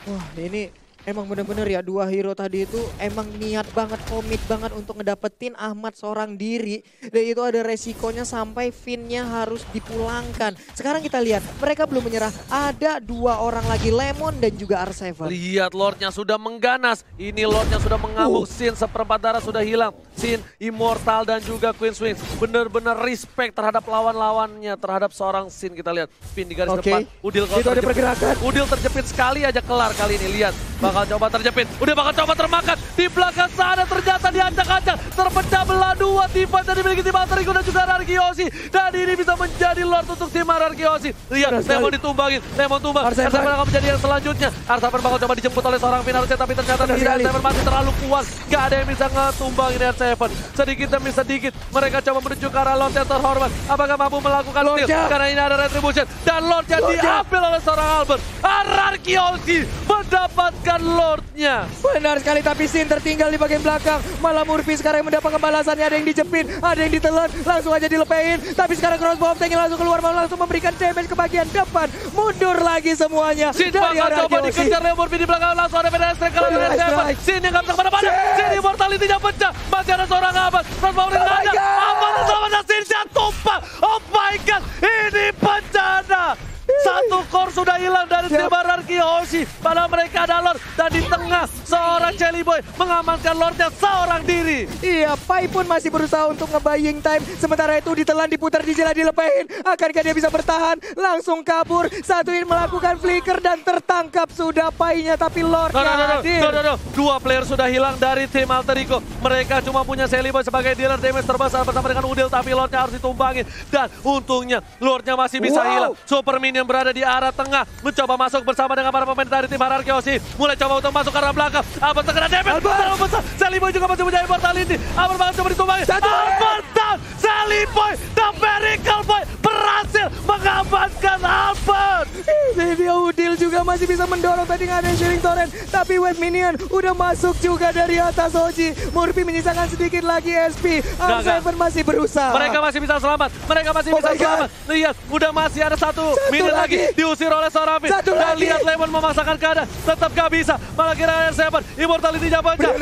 Wah, ini emang bener-bener ya, dua hero tadi itu emang niat banget, komit banget untuk ngedapetin Ahmad seorang diri. Dan itu ada resikonya sampai Finn-nya harus dipulangkan. Sekarang kita lihat, mereka belum menyerah. Ada 2 orang lagi, Lemon dan juga R7. Lihat Lordnya sudah mengganas. Ini Lordnya sudah mengamuk. Sin seperempat darah sudah hilang. Sin, Immortal dan juga Queen Swings. Benar-benar respect terhadap lawan-lawannya. Terhadap seorang Sin, kita lihat. Pin di garis depan. Udil kalau itu ada pergerakan. Udil terjepit sekali aja, kelar kali ini. Lihat. Bakal coba terjepit, udah bakal coba termakan. Di belakang sana ternyata diacak-acak. Terpecah belah 2 tim dari dimiliki tim Alter Ego dan juga Ararkiosi. Dan ini bisa menjadi Lord untuk tim Ararkiosi. Lihat, Lemon ditumbangin, Lemon tumbang. R7 akan menjadi yang selanjutnya. R7 bakal coba dijemput oleh seorang Pin harusnya, tapi ternyata R7 masih terlalu kuat. Gak ada yang bisa ngetumbangin R7. Sedikit demi sedikit, mereka coba menuju ke arah Lord yang terhormat. Apakah mampu melakukan steal? Karena ini ada retribution. Dan Lordnya diambil oleh seorang Albert. Ararkiosi mendapatkan Lordnya. Benar sekali, tapi Sin tertinggal di bagian belakang. Malah Murphy sekarang yang mendapatkan balasannya. Ada yang dijepit, ada yang ditelan, langsung aja dilepein. Tapi sekarang crossbow tanknya langsung keluar, malah langsung memberikan damage ke bagian depan. Mundur lagi semuanya. Sin bakal coba dikejar oleh Murphy di belakang, langsung ada Federal Strike kalau dari R7. Sin yang gak bisa kemana-mana. Sin Immortality-nya pecah. Masih ada seorang Ahmad. Crossbow ini gak ada. Ahmad selamatnya Sin tumpah. Oh my god, ini bencana. 1 core sudah hilang dari tim Ararkiosi. Padahal mereka ada Lord. Dan di tengah seorang Jelly Boy mengamankan Lordnya seorang diri. Iya, Pai pun masih berusaha untuk nge-buying time. Sementara itu ditelan, diputar, dijela, dilepehin. Akankah dia bisa bertahan? Langsung kabur. Satuin melakukan flicker dan tertangkap sudah Pai-nya. Tapi Lordnya hadir. Dua player sudah hilang dari tim Alter Ego. Mereka cuma punya Jelly Boy sebagai dealer damage terbesar bersama dengan Udil. Tapi Lordnya harus ditumbangin. Dan untungnya Lordnya masih bisa hilang. Super Minion berada di arah tengah, mencoba masuk bersama dengan para pemain dari tim Ararkiosi. Mulai coba untuk masuk ke arah belakang. Albert terkena damage terlalu besar. Jelly Boy juga masih punya immortality. Albert bakal coba ditumbangin. Albert down. Jelly Boy, the Miracle Boy berhasil mengamankan Albert. Ini dia, Udil juga masih bisa mendorong. Tadi nggak ada sharing torrent, tapi wave minion udah masuk juga dari atas Oji. Murphy menyisakan sedikit lagi SP. R7 masih berusaha. Mereka masih bisa selamat. Mereka masih bisa selamat. Lihat, udah masih ada satu minion lagi diusir oleh seorang Pin. Dan lihat Lemon memaksakan keadaan, tetap gak bisa. Malah kira R7, immortality-nya pecah.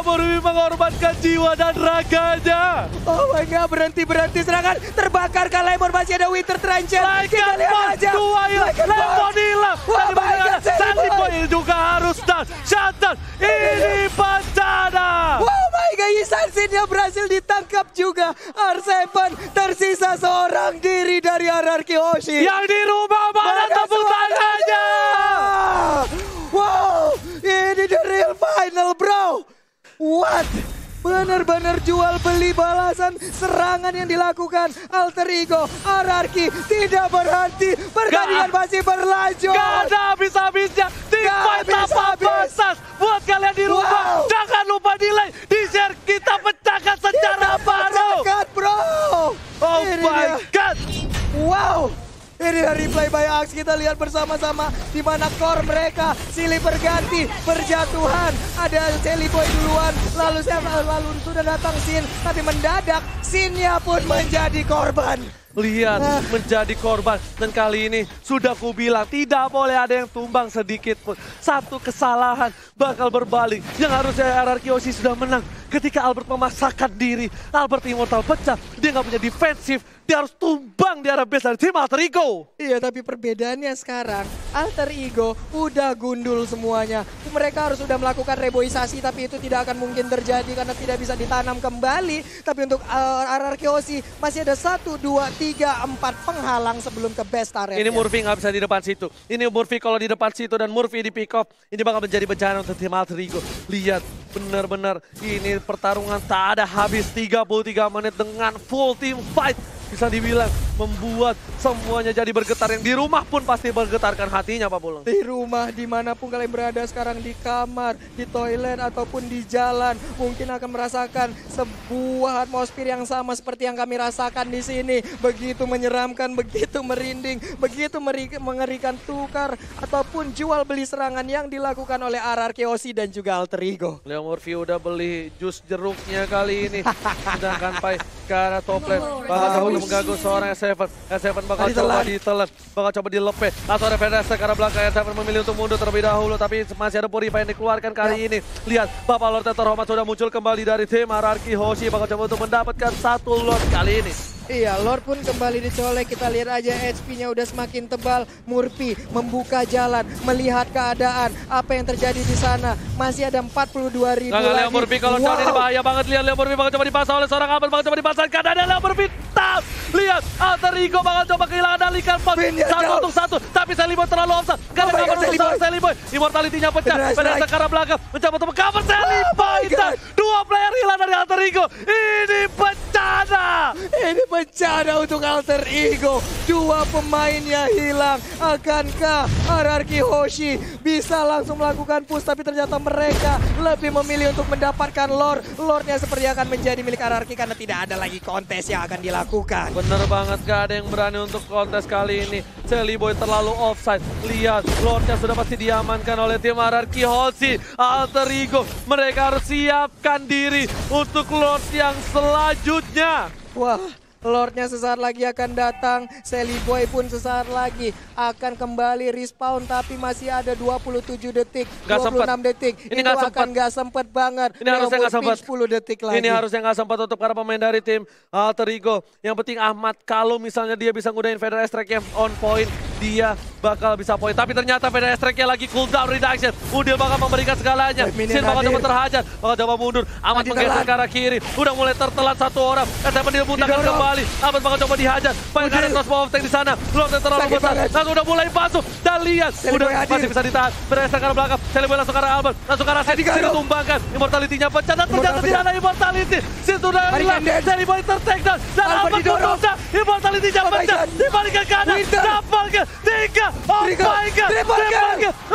Murphy mengorbankan jiwa dan raganya. Oh my god, berhenti serangan. Terbakar Lemon, masih ada Winter Trencher. Kita lihat aja. Lemon hilang. Jelly Boy juga harus down. Shutdown. Ini bencana. Oh my god, Isansinnya berhasil ditangkap juga. R7 tersisa seorang diri dari Ararkiosi. Yang di rumah mana tepuk tangannya? Wow, ini the real final, bro. What? Benar-benar jual beli balasan serangan yang dilakukan Alter Ego. Ararki tidak berhenti, pertandingan masih berlanjut. Gak ada habis-habisnya. Tim fight tanpa batas. Buat kalian di rumah, jangan lupa di like, di share, kita pecahkan sejarah baru. Pecahkan, bro. Oh my god. Wow. Ini dari replay by Axe, kita lihat bersama-sama di mana core mereka silih berganti, berjatuhan. Ada Jelly Boy duluan, lalu sudah datang Sin, tapi mendadak Sinnya pun menjadi korban. lihat menjadi korban. Dan kali ini sudah kubilang tidak boleh ada yang tumbang sedikit pun. Satu kesalahan bakal berbalik. Yang harusnya RRQ Hoshi sudah menang. Ketika Albert memaksakan diri, Albert Immortal pecah. Dia nggak punya defensif. Dia harus tumbang di arah base dari tim Alter Ego. Iya, tapi perbedaannya sekarang, Alter Ego udah gundul semuanya. Mereka harus sudah melakukan reboisasi, tapi itu tidak akan mungkin terjadi karena tidak bisa ditanam kembali. Tapi untuk RRQ Hoshi masih ada 1, 2, 3, 4 penghalang sebelum ke best area. Ini Murphy nggak bisa di depan situ. Ini Murphy kalau di depan situ dan Murphy di pick off, ini bakal menjadi bencana untuk tim Alter Ego. Lihat, benar-benar ini pertarungan tak ada habis 33 menit dengan full team fight. Bisa dibilang membuat semuanya jadi bergetar. Yang di rumah pun pasti bergetarkan hatinya, Pak Pulung. Di rumah, dimanapun kalian berada sekarang, di kamar, di toilet, ataupun di jalan, mungkin akan merasakan sebuah atmosfer yang sama seperti yang kami rasakan di sini. Begitu menyeramkan, begitu merinding, begitu mengerikan tukar, ataupun jual beli serangan yang dilakukan oleh RRQ Hoshi dan juga Alter Ego. Leo Murphy udah beli jus jeruknya kali ini. Sedangkan Pai ke arah top lane. Bakal coba mengganggu seorang S7. S7 bakal coba ditelan. Bakal coba dilepe. Atau ada Fedesta ke arah belakang. S7 memilih untuk mundur terlebih dahulu. Tapi masih ada Purify yang dikeluarkan kali ini. Lihat, Bapak Lord terhormat sudah muncul kembali dari tim RRQ Hoshi. Bakal coba untuk mendapatkan 1 Lord kali ini. Iya, Lord pun kembali dicolek. Kita lihat aja HP-nya udah semakin tebal. Murphy membuka jalan, melihat keadaan. Apa yang terjadi di sana. Masih ada 42.000 lagi. Leo Murphy kalau coba ini bahaya banget. Lihat Leo Murphy bakal coba dipasang oleh seorang Albert. Bakal coba dipasangkan. Ada Leo Murphy. Tap! Lihat, Alter Ego bakal coba kehilangan alikan pot. 1 untuk 1. Tapi Seliboy terlalu offside. Karena cover untuk Seliboy. Immortality-nya pecah. Fedesta ke arah belakang. Mencoba untuk cover Seliboy. 2 player hilang dari Alter Ego. Ini bencana. Ini bencana untuk Alter Ego. 2 pemainnya hilang. Akankah RRQ Hoshi bisa langsung melakukan push? Tapi ternyata mereka lebih memilih untuk mendapatkan Lord. Lordnya seperti akan menjadi milik RRQ karena tidak ada lagi kontes yang akan dilakukan. Bener banget, gak ada yang berani untuk kontes kali ini. Seliboy terlalu offside. Lihat, Lordnya sudah pasti diamankan oleh tim RRQ Hoshi. Alter Ego, mereka harus siapkan diri untuk Lord yang selanjutnya. Wah, Lordnya sesaat lagi akan datang. Seliboy pun sesaat lagi akan kembali respawn. Tapi masih ada 27 detik, Gak 26 sempet. detik. Ini itu gak akan gak sempet banget. Ini harusnya gak sempet. 10 detik lagi. Ini harusnya gak sempat untuk para pemain dari tim Alter Ego. Yang penting Ahmad, kalau misalnya dia bisa ngudahin Vader Strike yang on point, dia bakal bisa poin. Tapi ternyata Vader Strike-nya lagi cooldown reduction. Udil bakal memberikan segalanya. Sin bakal coba terhajar, bakal coba mundur. Ahmad menggeser ke arah kiri. Udah mulai tertelat 1 orang. S7 dibutakan kembali. Ahmad bakal coba dihajar. Pengen ada crossbow of tank di sana. Lord terlalu besar. Langsung udah mulai masuk. Dan lihat, udah masih bisa ditahan. Vader Strike ke arah belakang. Seliboy langsung ke arah Albert. Langsung ke arah Sin. Sin ditumbangkan. Immortality-nya pecah. Dan ternyata tidak ada immortality. Sin sudah hilang. Seliboy ter-take down. Dan Albert mendosa. Immortality-nya pecah. Dibalikan ke kanan. Dapatkan 3. Oh my God.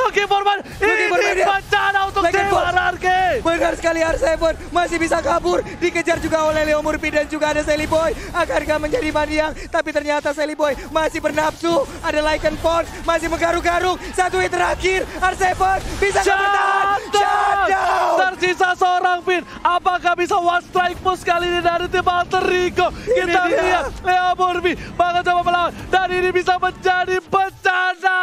Oke, Forman. Ini bencana untuk tim RRQ. Benar sekali, R7 masih bisa kabur. Dikejar juga oleh Leo Murphy dan juga ada Seliboy. Akankah menjadi Maniang? Tapi ternyata Seliboy masih bernafsu. Ada Lycan Force masih menggaruk-garuk. 1 hit terakhir. R7 bisa bertahan. Shutdown. Tersisa seorang Finn. Apakah bisa one strike push kali ini dari tim Alter Ego? Kita lihat Leo Murphy bakal coba melawan. Dan ini bisa menjadi bencana.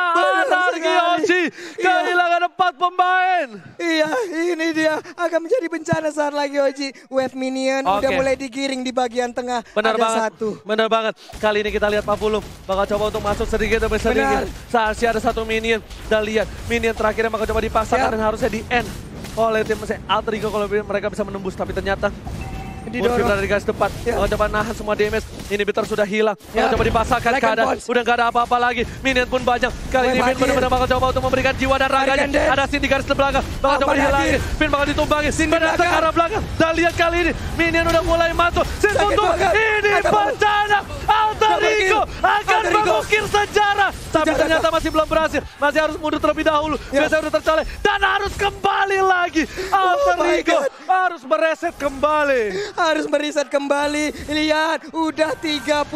RRQ Hoshi kehilangan 4 pemain. Iya, ini dia akan menjadi bencana saat lagi Hoshi. Wave minion udah mulai digiring di bagian tengah. Benar ada banget. 1. Benar banget. Kali ini kita lihat Pak Pulung bakal coba untuk masuk sedikit demi sedikit. Saat ada 1 minion. Dan lihat minion terakhirnya bakal coba dipaksakan dan harusnya di end oleh tim Alter Ego kalau mereka bisa menembus. Tapi ternyata Murphy berada di garis depan. Bakal coba nahan semua damage. Inhibitor sudah hilang. Bakal coba dipasangkan keadaan. Udah gak ada apa-apa lagi. Minion pun banyak. Kali ini Finn benar-benar bakal coba untuk memberikan jiwa dan raganya. Ada Sin di garis belakang. Bakal coba dihilangin. Finn bakal ditumbangi. Pada ke arah belakang. Dan lihat kali ini Minion udah mulai masuk. Sin tutup. Ini bencana. Alter Ego akan mengukir sejarah. Tapi ternyata ternyata masih belum berhasil. Masih harus mundur terlebih dahulu. Biasanya udah tercolek dan harus kembali lagi. Alter Ego harus mereset kembali. Harus mereset kembali. Lihat, udah 38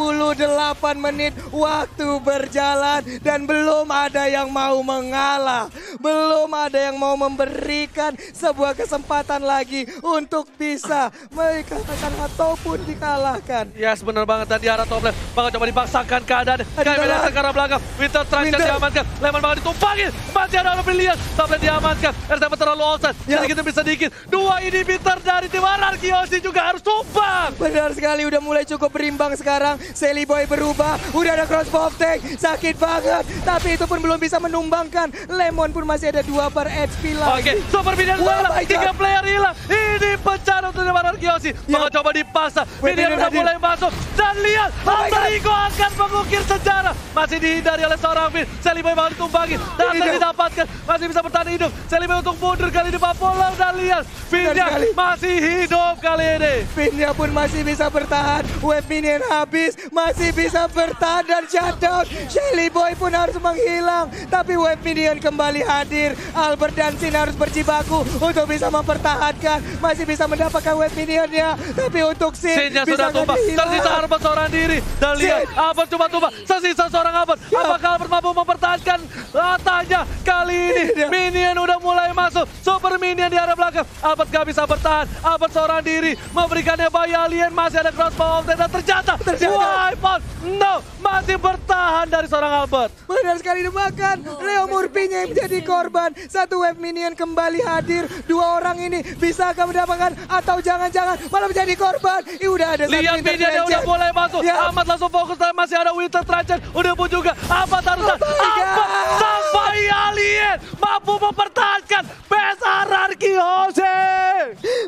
menit waktu berjalan dan belum ada yang mau mengalah. Belum ada yang mau memberikan sebuah kesempatan lagi untuk bisa dikatakan ataupun dikalahkan. Yes, benar banget. Dan di arah top lane bakal coba dipaksakan keadaan. Kayak beda ke arah belakang. Winter Traction diamankan. Lemon bakal ditumpangin. Masih ada orang pilihan. Top lane diamankan. RTP terlalu offside. Sedikit demi sedikit. 2 inhibitor dari tim Anarki Hoshi juga harus tumbang. Benar sekali, udah mulai cukup berimbang sekarang. Sally Boy berubah. Udah ada crossbow of tank. Sakit banget. Tapi itu pun belum bisa menumbangkan. Lemon pun masih ada 2 bar HP lagi. Oke, super minion hilang. 3 player hilang. Ini bencana untuk tim Anarki Hoshi. Bakal coba dipasang. Minion udah mulai masuk. Dan lihat, Alter Ego akan mengukir sejarah. Masih dihindari oleh seorang Finn. Sally Boy bakal ditumbangi. Dan didapatkan. Masih bisa bertahan hidup. Sally Boy untuk mundur kali ini Papola. Dan lihat, Finn-nya masih hidup kali ini. Finn-nya pun masih bisa bertahan. Wave minion habis. Masih bisa bertahan dan shutdown. Sally Boy pun harus menghilang. Tapi wave minion kembali hadir. Albert dan Sin harus berjibaku untuk bisa mempertahankan. Masih bisa mendapatkan wave minionnya. Tapi untuk Sin-nya sudah tumbang. Tersisa Albert seorang diri. Dan lihat, Albert cuma tumbang. Sesisa seorang Albert. Apakah Albert mampu mempertahankan latanya? Kali ini minion udah mulai masuk. Super minion di arah belakang. Albert gak bisa bertahan. Albert seorang diri. Memberikannya bayi alien. Masih ada crossbow dan ternyata wipe out. No, masih bertahan dari seorang Albert. Benar sekali dimakan. Leo Murphy-nya yang menjadi korban. Satu wave minion kembali hadir. 2 orang ini bisa akan mendapatkan atau jangan-jangan malah menjadi korban. Udah ada lihat minionnya udah mulai masuk. Ahmad langsung fokus tapi masih ada Winter Traction. Udah pun juga Ahmad harus Ahmad sampai alien mampu mempertahankan base Anarki Hoshi.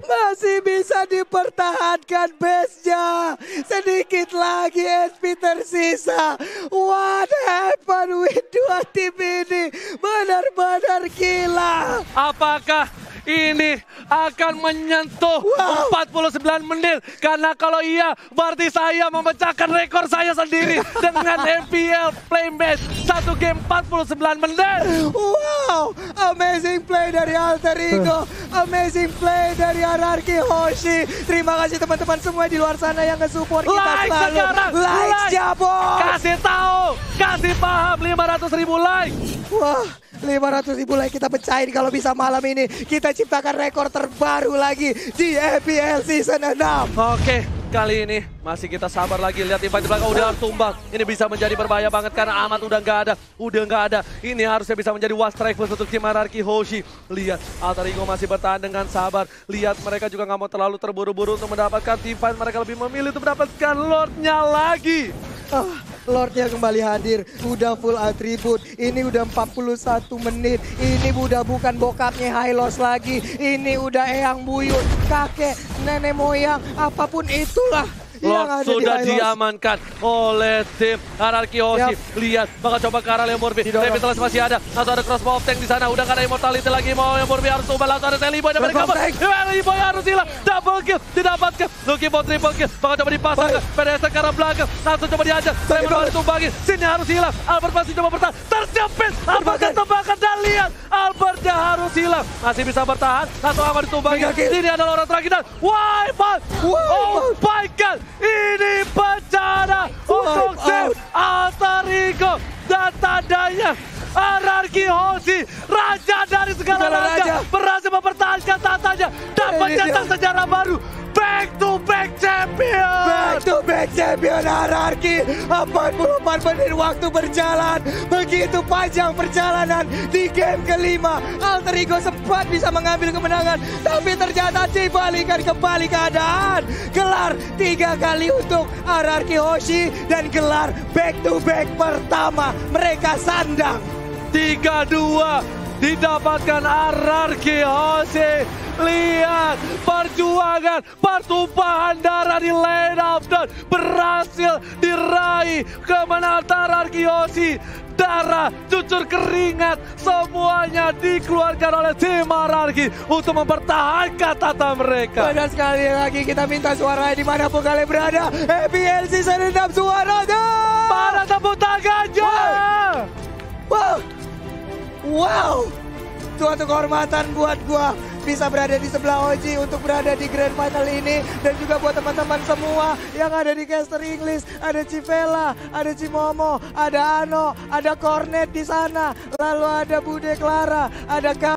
Masih bisa dipertahankan base-nya. Sedikit lagi SP tersisa. What happened with 2 tim ini? Benar-benar gila. Apakah ini akan menyentuh 49 menit? Karena kalau iya, berarti saya memecahkan rekor saya sendiri dengan MPL play match 1 game 49 menit. Wow, amazing play dari Alter Ego, amazing play dari Anarki Hoshi. Terima kasih teman-teman semua di luar sana yang nge-support kita Like selalu. sekarang, Like Jabos. Kasih tahu, kasih paham 500.000 like. Wah, 500.000 like kita pecahin kalau bisa malam ini. Kita ciptakan rekor terbaru lagi di EPL Season 6. Oke, kali ini masih kita sabar lagi. Lihat invite di belakang udah harus tumbang. Ini bisa menjadi berbahaya banget karena Ahmad udah nggak ada. Ini harusnya bisa menjadi one strike force untuk tim Anarki Hoshi. Lihat, Alter Ego masih bertahan dengan sabar. Lihat, mereka juga nggak mau terlalu terburu-buru untuk mendapatkan team fight. Mereka lebih memilih untuk mendapatkan Lord-nya lagi. Lord-nya kembali hadir, udah full atribut. Ini udah 41 menit. Ini udah bukan bokapnya Hylos lagi. Ini udah eyang buyut, kakek, nenek moyang, apapun itulah. Lord sudah diamankan oleh tim Anarki Hoshi. Lihat, bakal coba ke arah Leo Murphy. Revitalize masih ada. Langsung ada crossbow of tank di sana. Udah gak ada immortality lagi. Mau Leo Murphy harus ubah. Langsung ada Sally Boy. Dan mereka Sally Boy harus hilang. Double kill didapatkan. Looking for triple kill. Bakal coba dipasang ke PDS ke arah belakang. Langsung coba dihajar. Lemon harus ditumbangin. Sinnya harus hilang. Albert masih coba bertahan. Terjepit. Albert ketembakkan. Dan lihat, Albertnya harus hilang. Masih bisa bertahan. Langsung Ahmad ditumbangin. Ini adalah orang terakhir. Dan wipe out. Oh my god. Ini bencana untuk tim Alter Ego dan tandanya Anarki Hoshi, raja dari segala raja, berhasil mempertahankan tatanya dan mencetak sejarah baru. Back to back champion. Back to back champion Anarki. 44 menit waktu berjalan. Begitu panjang perjalanan di game kelima. Alter Ego sempat bisa mengambil kemenangan. Tapi ternyata dibalikan kembali keadaan. Gelar 3 kali untuk Anarki Hoshi. Dan gelar back to back pertama mereka sandang. 3-2 didapatkan Anarki Hoshi. Lihat, perjuangan pertumpahan darah di lane of dawn berhasil diraih kemenangan Anarki Hoshi. Darah, cucur keringat, semuanya dikeluarkan oleh tim Anarki untuk mempertahankan tata mereka. Pada sekali lagi kita minta suaranya dimanapun kalian berada. EPL Season 6 suaranya. Mana tepuk tangannya? Wow, suatu kehormatan buat gua bisa berada di sebelah Oji untuk berada di Grand Final ini. Dan juga buat teman-teman semua yang ada di caster English. Ada Civela, ada Cimomo, ada Ano, ada Cornet di sana. Lalu ada Bude Clara, ada